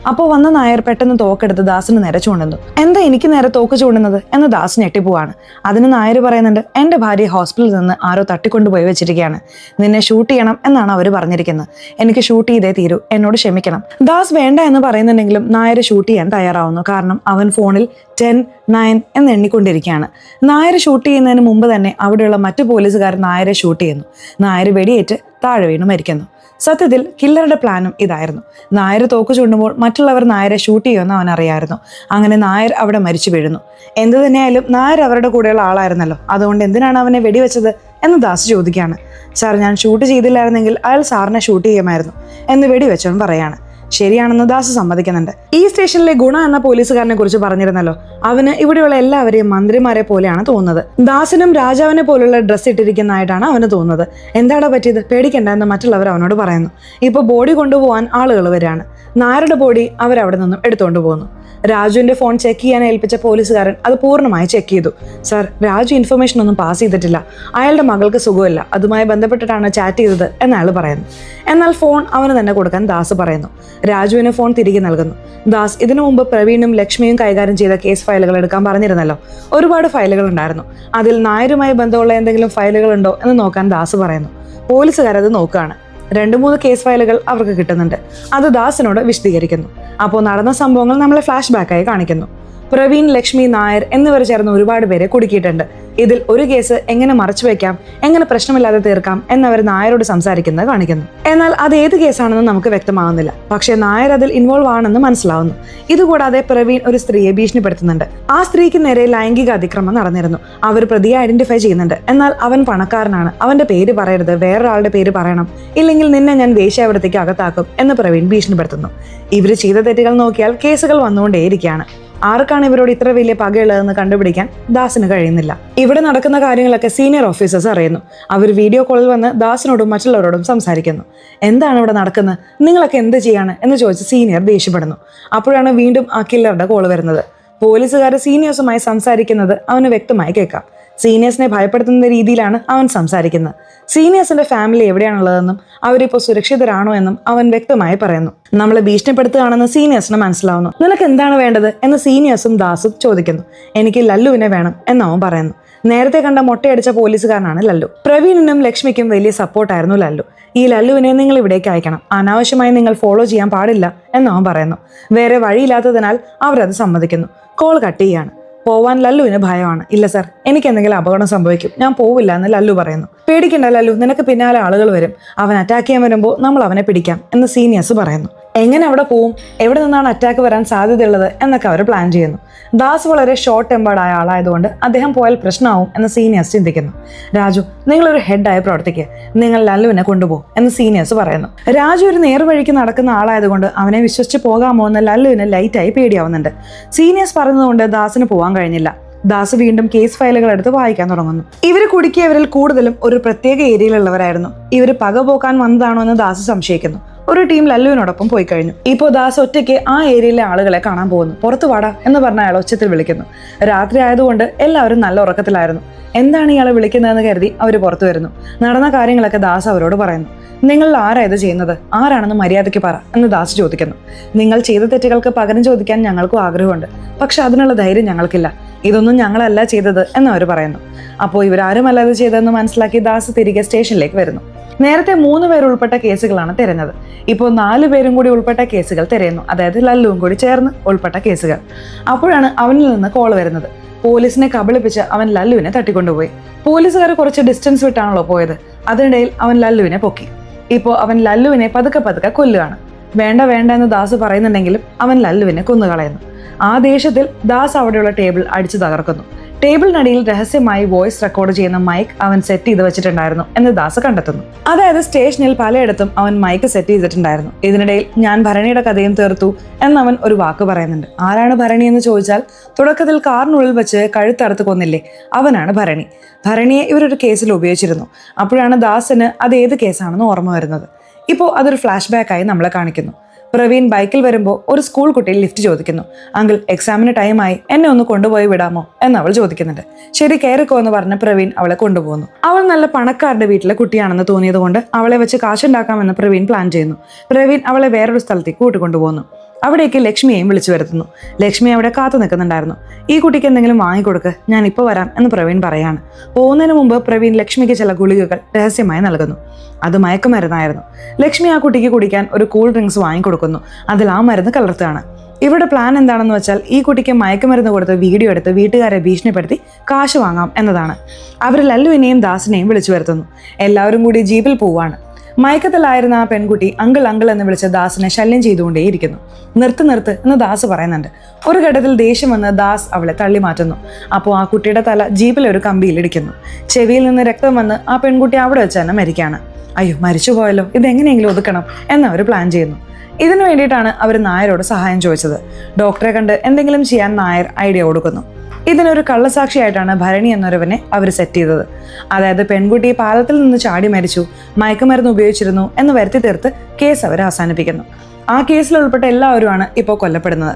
അപ്പോൾ വന്ന നായർ പെട്ടെന്ന് തോക്കെടുത്ത് ദാസിന് നേരെ ചൂണ്ടുന്നു. എന്താ എനിക്ക് നേരെ തോക്ക് ചൂണ്ടുന്നത് എന്ന് ദാസ് ഞെട്ടിപ്പോവാണ്. അതിന് നായർ പറയുന്നുണ്ട്, എന്റെ ഭാര്യയെ ഹോസ്പിറ്റലിൽ നിന്ന് ആരോ തട്ടിക്കൊണ്ടുപോയി വെച്ചിരിക്കുകയാണ്. നിന്നെ ഷൂട്ട് ചെയ്യണം എന്നാണ് അവർ പറഞ്ഞിരിക്കുന്നത്. എനിക്ക് ഷൂട്ട് ചെയ്തേ തീരൂ, എന്നോട് ക്ഷമിക്കണം. ദാസ് വേണ്ട എന്ന് പറയുന്നുണ്ടെങ്കിലും നായർ ഷൂട്ട് ചെയ്യാൻ തയ്യാറാവുന്നു. കാരണം അവൻ ഫോണിൽ 10, 9 എന്ന് എണ്ണിക്കൊണ്ടിരിക്കുകയാണ്. നായർ ഷൂട്ട് ചെയ്യുന്നതിന് മുമ്പ് തന്നെ അവിടെയുള്ള മറ്റു പോലീസുകാർ നായരെ ഷൂട്ട് ചെയ്യുന്നു. നായർ വെടിയേറ്റ് താഴെ വീണ് മരിക്കുന്നു. സത്യത്തിൽ കില്ലറുടെ പ്ലാനും ഇതായിരുന്നു. നായർ തോക്ക് ചൂണ്ടുമ്പോൾ മറ്റുള്ളവർ നായരെ ഷൂട്ട് ചെയ്യുമെന്ന് അവൻ അറിയായിരുന്നു. അങ്ങനെ നായർ അവിടെ മരിച്ചു വീഴുന്നു. എന്തു തന്നെയായാലും നായർ അവരുടെ കൂടെയുള്ള ആളായിരുന്നല്ലോ, അതുകൊണ്ട് എന്തിനാണ് അവനെ വെടിവെച്ചത് എന്ന് ദാസ് ചോദിക്കുകയാണ്. സാർ, ഞാൻ ഷൂട്ട് ചെയ്തില്ലായിരുന്നെങ്കിൽ അയാൾ സാറിനെ ഷൂട്ട് ചെയ്യുമായിരുന്നു എന്ന് വെടിവെച്ചവൻ പറയാണ്. ശരിയാണെന്ന് ദാസ് സമ്മതിക്കുന്നുണ്ട്. ഈ സ്റ്റേഷനിലെ ഗുണ എന്ന പോലീസുകാരനെ കുറിച്ച് പറഞ്ഞിരുന്നല്ലോ, അവന് ഇവിടെയുള്ള എല്ലാവരെയും മന്ത്രിമാരെ പോലെയാണ് തോന്നുന്നത്. ദാസിനും രാജാവിനെ പോലുള്ള ഡ്രസ്സ് ഇട്ടിരിക്കുന്നതായിട്ടാണ് അവന് തോന്നുന്നത്. എന്താടാ പറ്റിയത്, പേടിക്കണ്ട എന്ന് മറ്റുള്ളവർ അവനോട് പറയുന്നു. ഇപ്പൊ ബോഡി കൊണ്ടുപോകാൻ ആളുകൾ വരികയാണ്. നായരുടെ ബോഡി അവരവിടെ നിന്നും എടുത്തുകൊണ്ട് പോകുന്നു. രാജുവിന്റെ ഫോൺ ചെക്ക് ചെയ്യാൻ ഏൽപ്പിച്ച പോലീസുകാരൻ അത് പൂർണ്ണമായി ചെക്ക് ചെയ്തു. സാർ, രാജു ഇൻഫർമേഷൻ ഒന്നും പാസ് ചെയ്തിട്ടില്ല, അയാളുടെ മകൾക്ക് സുഖമില്ല, അതുമായി ബന്ധപ്പെട്ടിട്ടാണ് ചാറ്റ് ചെയ്തത് എന്നയാൾ പറയുന്നു. എന്നാൽ ഫോൺ അവന് തന്നെ കൊടുക്കാൻ ദാസ് പറയുന്നു. രാജുവിന് ഫോൺ തിരികെ നൽകുന്നു. ദാസ് ഇതിനു മുമ്പ് പ്രവീണും ലക്ഷ്മിയും കൈകാര്യം ചെയ്ത കേസ് ഫയലുകൾ എടുക്കാൻ പറഞ്ഞിരുന്നല്ലോ. ഒരുപാട് ഫയലുകൾ ഉണ്ടായിരുന്നു. അതിൽ നായരുമായി ബന്ധമുള്ള എന്തെങ്കിലും ഫയലുകൾ ഉണ്ടോ എന്ന് നോക്കാൻ ദാസ് പറയുന്നു. പോലീസുകാരത് നോക്കുകയാണ്. 2-3 കേസ് ഫയലുകൾ അവർക്ക് കിട്ടുന്നുണ്ട്. അത് ദാസിനോട് വിശദീകരിക്കുന്നു. അപ്പോൾ നടന്ന സംഭവങ്ങൾ നമ്മളെ ഫ്ലാഷ് ബാക്കായി കാണിക്കുന്നു. പ്രവീൺ, ലക്ഷ്മി, നായർ എന്നിവർ ചേർന്ന് ഒരുപാട് പേരെ കുടുക്കിയിട്ടുണ്ട്. ഇതിൽ ഒരു കേസ് എങ്ങനെ മറച്ചു വെക്കാം, എങ്ങനെ പ്രശ്നമില്ലാതെ തീർക്കാം എന്നവർ നായരോട് സംസാരിക്കുന്നത് കാണിക്കുന്നു. എന്നാൽ അത് ഏത് കേസാണെന്ന് നമുക്ക് വ്യക്തമാവുന്നില്ല. പക്ഷേ നായർ അതിൽ ഇൻവോൾവ് ആണെന്ന് മനസ്സിലാവുന്നു. ഇതുകൂടാതെ പ്രവീൺ ഒരു സ്ത്രീയെ ഭീഷണിപ്പെടുത്തുന്നുണ്ട്. ആ സ്ത്രീക്ക് നേരെ ലൈംഗിക അതിക്രമം നടന്നിരുന്നു. അവർ പ്രതിയെ ഐഡന്റിഫൈ ചെയ്യുന്നുണ്ട്. എന്നാൽ അവൻ പണക്കാരനാണ്, അവന്റെ പേര് പറയരുത്, വേറൊരാളുടെ പേര് പറയണം, ഇല്ലെങ്കിൽ നിന്നെ ഞാൻ വേശ്യാവൃത്തിക്ക് അകത്താക്കും എന്ന് പ്രവീൺ ഭീഷണിപ്പെടുത്തുന്നു. ഇവർ ചെയ്ത തെറ്റുകൾ നോക്കിയാൽ കേസുകൾ വന്നുകൊണ്ടേയിരിക്കുകയാണ്. ആർക്കാണ് ഇവരോട് ഇത്ര വലിയ പകയുള്ളതെന്ന് കണ്ടുപിടിക്കാൻ ദാസിന് കഴിയുന്നില്ല. ഇവിടെ നടക്കുന്ന കാര്യങ്ങളൊക്കെ സീനിയർ ഓഫീസേഴ്സ് അറിയുന്നു. അവർ വീഡിയോ കോളിൽ വന്ന് ദാസിനോടും മറ്റുള്ളവരോടും സംസാരിക്കുന്നു. എന്താണ് ഇവിടെ നടക്കുന്നത്, നിങ്ങളൊക്കെ എന്ത് ചെയ്യാണ് എന്ന് ചോദിച്ച് സീനിയർ ദേഷ്യപ്പെടുന്നു. അപ്പോഴാണ് വീണ്ടും ആ കില്ലറുടെ കോൾ വരുന്നത്. പോലീസുകാർ സീനിയേഴ്സുമായി സംസാരിക്കുന്നത് അവന് വ്യക്തമായി കേൾക്കാം. സീനിയേഴ്സിനെ ഭയപ്പെടുത്തുന്ന രീതിയിലാണ് അവൻ സംസാരിക്കുന്നത്. സീനിയേഴ്സിന്റെ ഫാമിലി എവിടെയാണുള്ളതെന്നും അവരിപ്പോൾ സുരക്ഷിതരാണോ എന്നും അവൻ വ്യക്തമായി പറയുന്നു. നമ്മളെ ഭീഷണിപ്പെടുത്തുകയാണെന്ന് സീനിയേഴ്സിന് മനസ്സിലാവുന്നു. നിനക്ക് എന്താണ് വേണ്ടത് എന്ന് സീനിയേഴ്സും ദാസും ചോദിക്കുന്നു. എനിക്ക് ലല്ലുവിനെ വേണം എന്നവൻ പറയുന്നു. നേരത്തെ കണ്ട മൊട്ടയടിച്ച പോലീസുകാരനാണ് ലല്ലു. പ്രവീണിനും ലക്ഷ്മിക്കും വലിയ സപ്പോർട്ടായിരുന്നു ലല്ലു. ഈ ലല്ലുവിനെ നിങ്ങൾ ഇവിടേക്ക് അയക്കണം, അനാവശ്യമായി നിങ്ങൾ ഫോളോ ചെയ്യാൻ പാടില്ല എന്നവൻ പറയുന്നു. വേറെ വഴിയില്ലാത്തതിനാൽ അവരത് സമ്മതിക്കുന്നു. കോൾ കട്ട് ചെയ്യാണ്. പോവാൻ ലല്ലുവിന് ഭയമാണ്. ഇല്ല സാർ, എനിക്ക് എന്തെങ്കിലും അപകടം സംഭവിക്കും, ഞാൻ പോവില്ല എന്ന് ലല്ലു പറയുന്നു. പേടിക്കണ്ട ലല്ലു, നിനക്ക് പിന്നാലെ ആളുകൾ വരും, അവൻ അറ്റാക്ക് ചെയ്യാൻ വരുമ്പോൾ നമ്മൾ അവനെ പിടിക്കാം എന്ന് സീനിയേഴ്സ് പറയുന്നു. എങ്ങനെ അവിടെ പോവും, എവിടെ നിന്നാണ് അറ്റാക്ക് വരാൻ സാധ്യതയുള്ളത് എന്നൊക്കെ അവർ പ്ലാൻ ചെയ്യുന്നു. ദാസ് വളരെ ഷോർട്ട് ടെമ്പേർഡായ ആളായതുകൊണ്ട് അദ്ദേഹം പോയാൽ പ്രശ്നമാവും എന്ന് സീനിയേഴ്സ് ചിന്തിക്കുന്നു. രാജു, നിങ്ങളൊരു ഹെഡായി പ്രവർത്തിക്കുക, നിങ്ങൾ ലല്ലുവിനെ കൊണ്ടുപോകും എന്ന് സീനിയേഴ്സ് പറയുന്നു. രാജു ഒരു നേർവഴിക്ക് നടക്കുന്ന ആളായതുകൊണ്ട് അവനെ വിശ്വസിച്ച് പോകാമോ എന്ന് ലല്ലുവിന് ലൈറ്റായി പേടിയാവുന്നുണ്ട്. സീനിയേഴ്സ് പറയുന്നതുകൊണ്ട് ദാസിന് പോകാൻ കഴിഞ്ഞില്ല. ദാസ് വീണ്ടും കേസ് ഫയലുകൾ എടുത്ത് വായിക്കാൻ തുടങ്ങുന്നു. ഇവർ കുടുക്കിയവരിൽ കൂടുതലും ഒരു പ്രത്യേക ഏരിയയിലുള്ളവരായിരുന്നു. ഇവർ പക പോക്കാൻ വന്നതാണോ എന്ന് ദാസ് സംശയിക്കുന്നു. ഒരു ടീം ലല്ലുവിനോടൊപ്പം പോയി കഴിഞ്ഞു. ഇപ്പോൾ ദാസ് ഒറ്റയ്ക്ക് ആ ഏരിയയിലെ ആളുകളെ കാണാൻ പോകുന്നു. പുറത്തു വാടാ എന്ന് പറഞ്ഞ അയാൾ ഒച്ചത്തിൽ വിളിക്കുന്നു. രാത്രി ആയതുകൊണ്ട് എല്ലാവരും നല്ല ഉറക്കത്തിലായിരുന്നു. എന്താണ് ഇയാളെ വിളിക്കുന്നതെന്ന് കരുതി അവർ പുറത്തു വരുന്നു. നടന്ന കാര്യങ്ങളൊക്കെ ദാസ് അവരോട് പറയുന്നു. നിങ്ങളിൽ ആരാ ഇത് ചെയ്യുന്നത്, ആരാണെന്ന് മര്യാദയ്ക്ക് പറ എന്ന് ദാസ് ചോദിക്കുന്നു. നിങ്ങൾ ചെയ്ത തെറ്റുകൾക്ക് പകരം ചോദിക്കാൻ ഞങ്ങൾക്കും ആഗ്രഹമുണ്ട്, പക്ഷെ അതിനുള്ള ധൈര്യം ഞങ്ങൾക്കില്ല. ഇതൊന്നും ഞങ്ങളല്ല ചെയ്തത് എന്ന് അവർ പറയുന്നു. അപ്പോൾ ഇവരാരുമല്ല ഇത് ചെയ്തതെന്ന് മനസ്സിലാക്കി ദാസ് തിരികെ സ്റ്റേഷനിലേക്ക് വരുന്നു. നേരത്തെ 3 പേർ ഉൾപ്പെട്ട കേസുകളാണ് തിരഞ്ഞത്. ഇപ്പോൾ 4 പേരും കൂടി ഉൾപ്പെട്ട കേസുകൾ തിരയുന്നു. അതായത് ലല്ലുവും കൂടി ചേർന്ന് ഉൾപ്പെട്ട കേസുകൾ. അപ്പോഴാണ് അവനിൽ നിന്ന് കോൾ വരുന്നത്. പോലീസിനെ കബളിപ്പിച്ച് അവൻ ലല്ലുവിനെ തട്ടിക്കൊണ്ടുപോയി. പോലീസുകാർ കുറച്ച് ഡിസ്റ്റൻസ് വിട്ടാണല്ലോ പോയത്. അതിനിടയിൽ അവൻ ലല്ലുവിനെ പൊക്കി. ഇപ്പോൾ അവൻ ലല്ലുവിനെ പതുക്കെ കൊല്ലുകയാണ്. വേണ്ട എന്ന് ദാസ് പറയുന്നുണ്ടെങ്കിലും അവൻ ലല്ലുവിനെ കൊന്നുകളയുന്നു. ആ ദേഷ്യത്തിൽ ദാസ് അവിടെയുള്ള ടേബിൾ അടിച്ചു തകർക്കുന്നു. ടേബിളിനടിയിൽ രഹസ്യമായി വോയിസ് റെക്കോർഡ് ചെയ്യുന്ന മൈക്ക് അവൻ സെറ്റ് ചെയ്ത് വെച്ചിട്ടുണ്ടായിരുന്നു എന്ന് ദാസ് കണ്ടെത്തുന്നു. അതായത് സ്റ്റേഷനിൽ പലയിടത്തും അവൻ മൈക്ക് സെറ്റ് ചെയ്തിട്ടുണ്ടായിരുന്നു. ഇതിനിടയിൽ ഞാൻ ഭരണിയുടെ കഥയും തീർത്തു എന്നവൻ ഒരു വാക്ക് പറയുന്നുണ്ട്. ആരാണ് ഭരണി എന്ന് ചോദിച്ചാൽ, തുടക്കത്തിൽ കാറിനുള്ളിൽ വെച്ച് കഴുത്തറുത്ത് കൊന്നില്ലേ, അവനാണ് ഭരണി. ഭരണിയെ ഇവരൊരു കേസിൽ ഉപയോഗിച്ചിരുന്നു. അപ്പോഴാണ് ദാസിന് അത് ഏത് കേസാണെന്ന് ഓർമ്മ വരുന്നത്. ഇപ്പോൾ അതൊരു ഫ്ലാഷ് ബാക്കായി നമ്മളെ കാണിക്കുന്നു. പ്രവീൺ ബൈക്കിൽ വരുമ്പോൾ ഒരു സ്കൂൾ കുട്ടിയിൽ ലിഫ്റ്റ് ചോദിക്കുന്നു. അങ്കിൾ, എക്സാമിന് ടൈമായി, എന്നെ ഒന്ന് കൊണ്ടുപോയി വിടാമോ എന്ന് അവൾ ചോദിക്കുന്നുണ്ട്. ശരി, കയറിക്കോ എന്ന് പറഞ്ഞ് പ്രവീൺ അവളെ കൊണ്ടുപോകുന്നു. അവൾ നല്ല പണക്കാരുടെ വീട്ടിലെ കുട്ടിയാണെന്ന് തോന്നിയത് കൊണ്ട് അവളെ വെച്ച് കാശുണ്ടാക്കാമെന്ന് പ്രവീൺ പ്ലാൻ ചെയ്യുന്നു. പ്രവീൺ അവളെ വേറൊരു സ്ഥലത്തേക്ക് കൂട്ടിക്കൊണ്ടുപോകുന്നു. അവിടേക്ക് ലക്ഷ്മിയെയും വിളിച്ചു വരുത്തുന്നു. ലക്ഷ്മി അവിടെ കാത്തു നിൽക്കുന്നുണ്ടായിരുന്നു. ഈ കുട്ടിക്ക് എന്തെങ്കിലും വാങ്ങിക്കൊടുക്ക്, ഞാൻ ഇപ്പോൾ വരാം എന്ന് പ്രവീൺ പറയാണ്. പോകുന്നതിന് മുമ്പ് പ്രവീൺ ലക്ഷ്മിക്ക് ചില ഗുളികകൾ രഹസ്യമായി നൽകുന്നു. അത് മയക്കുമരുന്നായിരുന്നു. ലക്ഷ്മി ആ കുട്ടിക്ക് കുടിക്കാൻ ഒരു കൂൾ ഡ്രിങ്ക്സ് വാങ്ങിക്കൊടുക്കുന്നു. അതിൽ ആ മരുന്ന് കലർത്തുകയാണ്. ഇവരുടെ പ്ലാൻ എന്താണെന്ന് വെച്ചാൽ ഈ കുട്ടിക്ക് മയക്കുമരുന്ന് കൊടുത്ത് വീഡിയോ എടുത്ത് വീട്ടുകാരെ ഭീഷണിപ്പെടുത്തി കാശ് വാങ്ങാം എന്നതാണ്. അവർ ലല്ലുവിനെയും ദാസിനെയും വിളിച്ചു വരുത്തുന്നു. എല്ലാവരും കൂടി ജീപ്പിൽ പോവാണ്. മയക്കത്തിലായിരുന്ന ആ പെൺകുട്ടി അങ്കിൾ എന്ന് വിളിച്ച് ദാസിനെ ശല്യം ചെയ്തുകൊണ്ടേയിരിക്കുന്നു. നിർത്ത് എന്ന് ദാസ് പറയുന്നുണ്ട്. ഒരു ഘട്ടത്തിൽ ദേഷ്യം വന്ന് ദാസ് അവളെ തള്ളി മാറ്റുന്നു. അപ്പോൾ ആ കുട്ടിയുടെ തല ജീപ്പിലെ ഒരു കമ്പിയിൽ ഇടിക്കുന്നു. ചെവിയിൽ നിന്ന് രക്തം വന്ന് ആ പെൺകുട്ടി അവിടെ വെച്ച് തന്നെ മരിക്കാണ്. അയ്യോ, മരിച്ചുപോയല്ലോ, ഇതെങ്ങനെയെങ്കിലും ഒതുക്കണം എന്നവർ പ്ലാൻ ചെയ്യുന്നു. ഇതിനു വേണ്ടിയിട്ടാണ് അവർ നായരോട് സഹായം ചോദിച്ചത്. ഡോക്ടറെ കണ്ട് എന്തെങ്കിലും ചെയ്യാൻ നായർ ഐഡിയ കൊടുക്കുന്നു. ഇതിനൊരു കള്ളസാക്ഷിയായിട്ടാണ് ഭരണി എന്നൊരുവനെ അവർ സെറ്റ് ചെയ്തത്. അതായത് പെൺകുട്ടി പാലത്തിൽ നിന്ന് ചാടി മരിച്ചു, മയക്കുമരുന്ന് ഉപയോഗിച്ചിരുന്നു എന്ന് വരുത്തി തീർത്ത് കേസ് അവർ അവസാനിപ്പിക്കുന്നു. ആ കേസിൽ ഉൾപ്പെട്ട എല്ലാവരുമാണ് ഇപ്പോൾ കൊല്ലപ്പെടുന്നത്.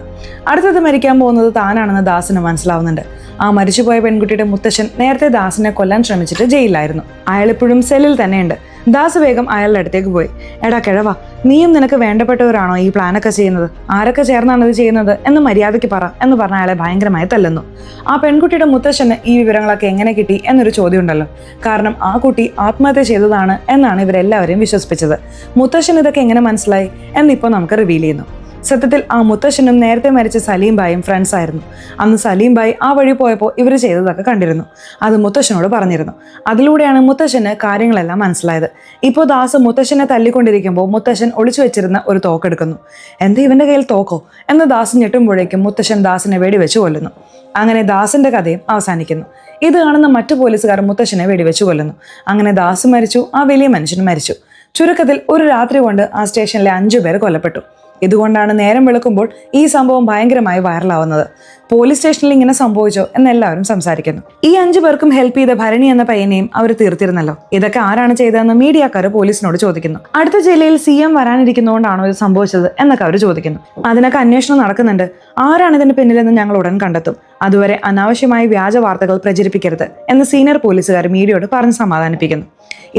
അടുത്തത് മരിക്കാൻ പോകുന്നത് താനാണെന്ന് ദാസിന് മനസ്സിലാവുന്നുണ്ട്. ആ മരിച്ചുപോയ പെൺകുട്ടിയുടെ മുത്തശ്ശൻ നേരത്തെ ദാസിനെ കൊല്ലാൻ ശ്രമിച്ചിട്ട് ജയിലിലായിരുന്നു. അയാൾ ഇപ്പോഴും സെല്ലിൽ തന്നെയുണ്ട്. ദാസ് വേഗം അയാളുടെ അടുത്തേക്ക് പോയി. എടാ കിഴവ, നീയും നിനക്ക് വേണ്ടപ്പെട്ടവരാണോ ഈ പ്ലാനൊക്കെ ചെയ്യുന്നത്? ആരൊക്കെ ചേർന്നാണ് ഇത് ചെയ്യുന്നത് എന്ന് മര്യാദയ്ക്ക് പറ എന്ന് പറഞ്ഞ അയാളെ ഭയങ്കരമായി തല്ലുന്നു. ആ പെൺകുട്ടിയുടെ മുത്തശ്ശന് ഈ വിവരങ്ങളൊക്കെ എങ്ങനെ കിട്ടി എന്നൊരു ചോദ്യം ഉണ്ടല്ലോ. കാരണം ആ കുട്ടി ആത്മഹത്യ ചെയ്തതാണ് എന്നാണ് ഇവരെല്ലാവരെയും വിശ്വസിപ്പിച്ചത്. മുത്തശ്ശന് ഇതൊക്കെ എങ്ങനെ മനസ്സിലായി എന്നിപ്പോൾ നമുക്ക് റിവീൽ ചെയ്യുന്നു. സത്യത്തിൽ ആ മുത്തശ്ശനും നേരത്തെ മരിച്ച സലീം ഭായും ഫ്രണ്ട്സ് ആയിരുന്നു. അന്ന് സലീം ഭായ് ആ വഴി പോയപ്പോൾ ഇവർ ചെയ്തതൊക്കെ കണ്ടിരുന്നു. അത് മുത്തശ്ശനോട് പറഞ്ഞിരുന്നു. അതിലൂടെയാണ് മുത്തശ്ശന് കാര്യങ്ങളെല്ലാം മനസ്സിലായത്. ഇപ്പോൾ ദാസ് മുത്തശ്ശനെ തല്ലിക്കൊണ്ടിരിക്കുമ്പോൾ മുത്തശ്ശൻ ഒളിച്ചു വെച്ചിരുന്ന ഒരു തോക്കെടുക്കുന്നു. എന്താ ഇവന്റെ കയ്യിൽ തോക്കോ എന്ന് ദാസ് ഞെട്ടുമ്പോഴേക്കും മുത്തശ്ശൻ ദാസിനെ വെടിവെച്ച് കൊല്ലുന്നു. അങ്ങനെ ദാസിന്റെ കഥയും അവസാനിക്കുന്നു. ഇത് കാണുന്ന മറ്റു പോലീസുകാർ മുത്തശ്ശനെ വെടിവെച്ച് കൊല്ലുന്നു. അങ്ങനെ ദാസ് മരിച്ചു, ആ വലിയ മനുഷ്യൻ മരിച്ചു. ചുരുക്കത്തിൽ ഒരു രാത്രി കൊണ്ട് ആ സ്റ്റേഷനിലെ 5 പേർ കൊല്ലപ്പെട്ടു. ഇതുകൊണ്ടാണ് നേരം വെളുക്കുമ്പോൾ ഈ സംഭവം ഭയങ്കരമായി വൈറലാവുന്നത്. പോലീസ് സ്റ്റേഷനിൽ ഇങ്ങനെ സംഭവിച്ചോ എന്നെല്ലാവരും സംസാരിക്കുന്നു. ഈ 5 പേർക്കും ഹെൽപ്പ് ചെയ്ത ഭരണി എന്ന പയ്യനെയും അവർ തീർത്തിരുന്നല്ലോ. ഇതൊക്കെ ആരാണ് ചെയ്തതെന്ന് മീഡിയക്കാർ പോലീസിനോട് ചോദിക്കുന്നു. അടുത്ത ജില്ലയിൽ CM വരാനിരിക്കുന്നതുകൊണ്ടാണോ ഇത് സംഭവിച്ചത് എന്നൊക്കെ അവർ ചോദിക്കുന്നു. അതിനൊക്കെ അന്വേഷണം നടക്കുന്നുണ്ട്. ആരാണ് ഇതിന് പിന്നിലെന്ന് ഞങ്ങൾ ഉടൻ കണ്ടെത്തും. അതുവരെ അനാവശ്യമായി വ്യാജ വാർത്തകൾ പ്രചരിപ്പിക്കരുത് എന്ന് സീനിയർ പോലീസുകാർ മീഡിയയോട് പറഞ്ഞ് സമാധാനിപ്പിക്കുന്നു.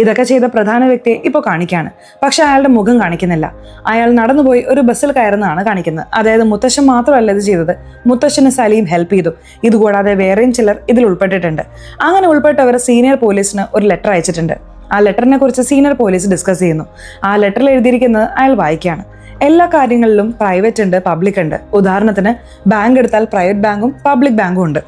ഇതൊക്കെ ചെയ്ത പ്രധാന വ്യക്തിയെ ഇപ്പോൾ കാണിക്കുകയാണ്. പക്ഷെ അയാളുടെ മുഖം കാണിക്കുന്നില്ല. അയാൾ നടന്നുപോയി ഒരു ബസ്സിൽ കയറുന്നതാണ് കാണിക്കുന്നത്. അതായത് മുത്തശ്ശൻ മാത്രമല്ല ഇത് ചെയ്തത്, മുത്തശ്ശന് സലീം ഹെൽപ്പ് ചെയ്തു. ഇതുകൂടാതെ വേറെയും ചിലർ ഇതിൽ ഉൾപ്പെട്ടിട്ടുണ്ട്. അങ്ങനെ ഉൾപ്പെട്ടവർ സീനിയർ പോലീസിന് ഒരു ലെറ്റർ അയച്ചിട്ടുണ്ട്. ആ ലെറ്ററിനെ കുറിച്ച് സീനിയർ പോലീസ് ഡിസ്കസ് ചെയ്യുന്നു. ആ ലെറ്ററിൽ എഴുതിയിരിക്കുന്നത് അയാൾ വായിക്കുകയാണ്. എല്ലാ കാര്യങ്ങളിലും പ്രൈവറ്റ് ഉണ്ട്, പബ്ലിക് ഉണ്ട്. ഉദാഹരണത്തിന് ബാങ്ക് എടുത്താൽ പ്രൈവറ്റ് ബാങ്കും പബ്ലിക് ബാങ്കും ഉണ്ട്.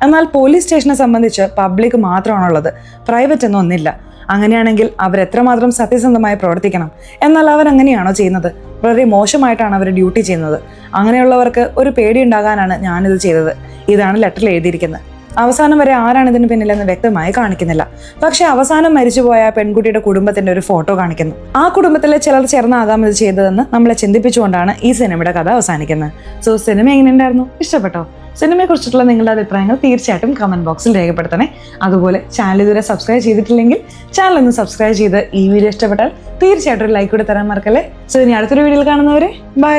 എന്നാൽ പോലീസ് സ്റ്റേഷനെ സംബന്ധിച്ച് പബ്ലിക് മാത്രമാണുള്ളത്, പ്രൈവറ്റ് ഒന്നും ഒന്നില്ല. അങ്ങനെയാണെങ്കിൽ അവരെത്രമാത്രം സത്യസന്ധമായി പ്രവർത്തിക്കണം. എന്നാൽ അവരങ്ങനെയാണോ ചെയ്യുന്നത്? വളരെ മോശമായിട്ടാണ് അവർ ഡ്യൂട്ടി ചെയ്യുന്നത്. അങ്ങനെയുള്ളവർക്ക് ഒരു പേടി ഉണ്ടാകാനാണ് ഞാനിത് ചെയ്തത്. ഇതാണ് ലെറ്ററിൽ എഴുതിയിരിക്കുന്നത്. അവസാനം വരെ ആരാണ് ഇതിന് പിന്നിലെന്ന് വ്യക്തമായി കാണിക്കുന്നില്ല. പക്ഷെ അവസാനം മരിച്ചുപോയ പെൺകുട്ടിയുടെ കുടുംബത്തിന്റെ ഒരു ഫോട്ടോ കാണിക്കുന്നു. ആ കുടുംബത്തിലെ ചിലർ ചേർന്നാകാം ഇത് ചെയ്തതെന്ന് നമ്മളെ ചിന്തിപ്പിച്ചുകൊണ്ടാണ് ഈ സിനിമയുടെ കഥ അവസാനിക്കുന്നത്. സോ സിനിമ എങ്ങനെയുണ്ടായിരുന്നു? ഇഷ്ടപ്പെട്ടോ? സിനിമയെ കുറിച്ചിട്ടുള്ള നിങ്ങളുടെ അഭിപ്രായങ്ങൾ തീർച്ചയായിട്ടും കമന്റ് ബോക്സിൽ രേഖപ്പെടുത്തണേ. അതുപോലെ ചാനൽ ഇതുവരെ സബ്സ്ക്രൈബ് ചെയ്തിട്ടില്ലെങ്കിൽ ചാനൽ ഒന്ന് സബ്സ്ക്രൈബ് ചെയ്ത് ഈ വീഡിയോ ഇഷ്ടപ്പെട്ടാൽ തീർച്ചയായിട്ടും ഒരു ലൈക്ക് കൂടെ തരാൻ മറക്കല്ലേ. സോ ഇനി അടുത്തൊരു വീഡിയോയിൽ കാണുന്നവരെ ബൈ.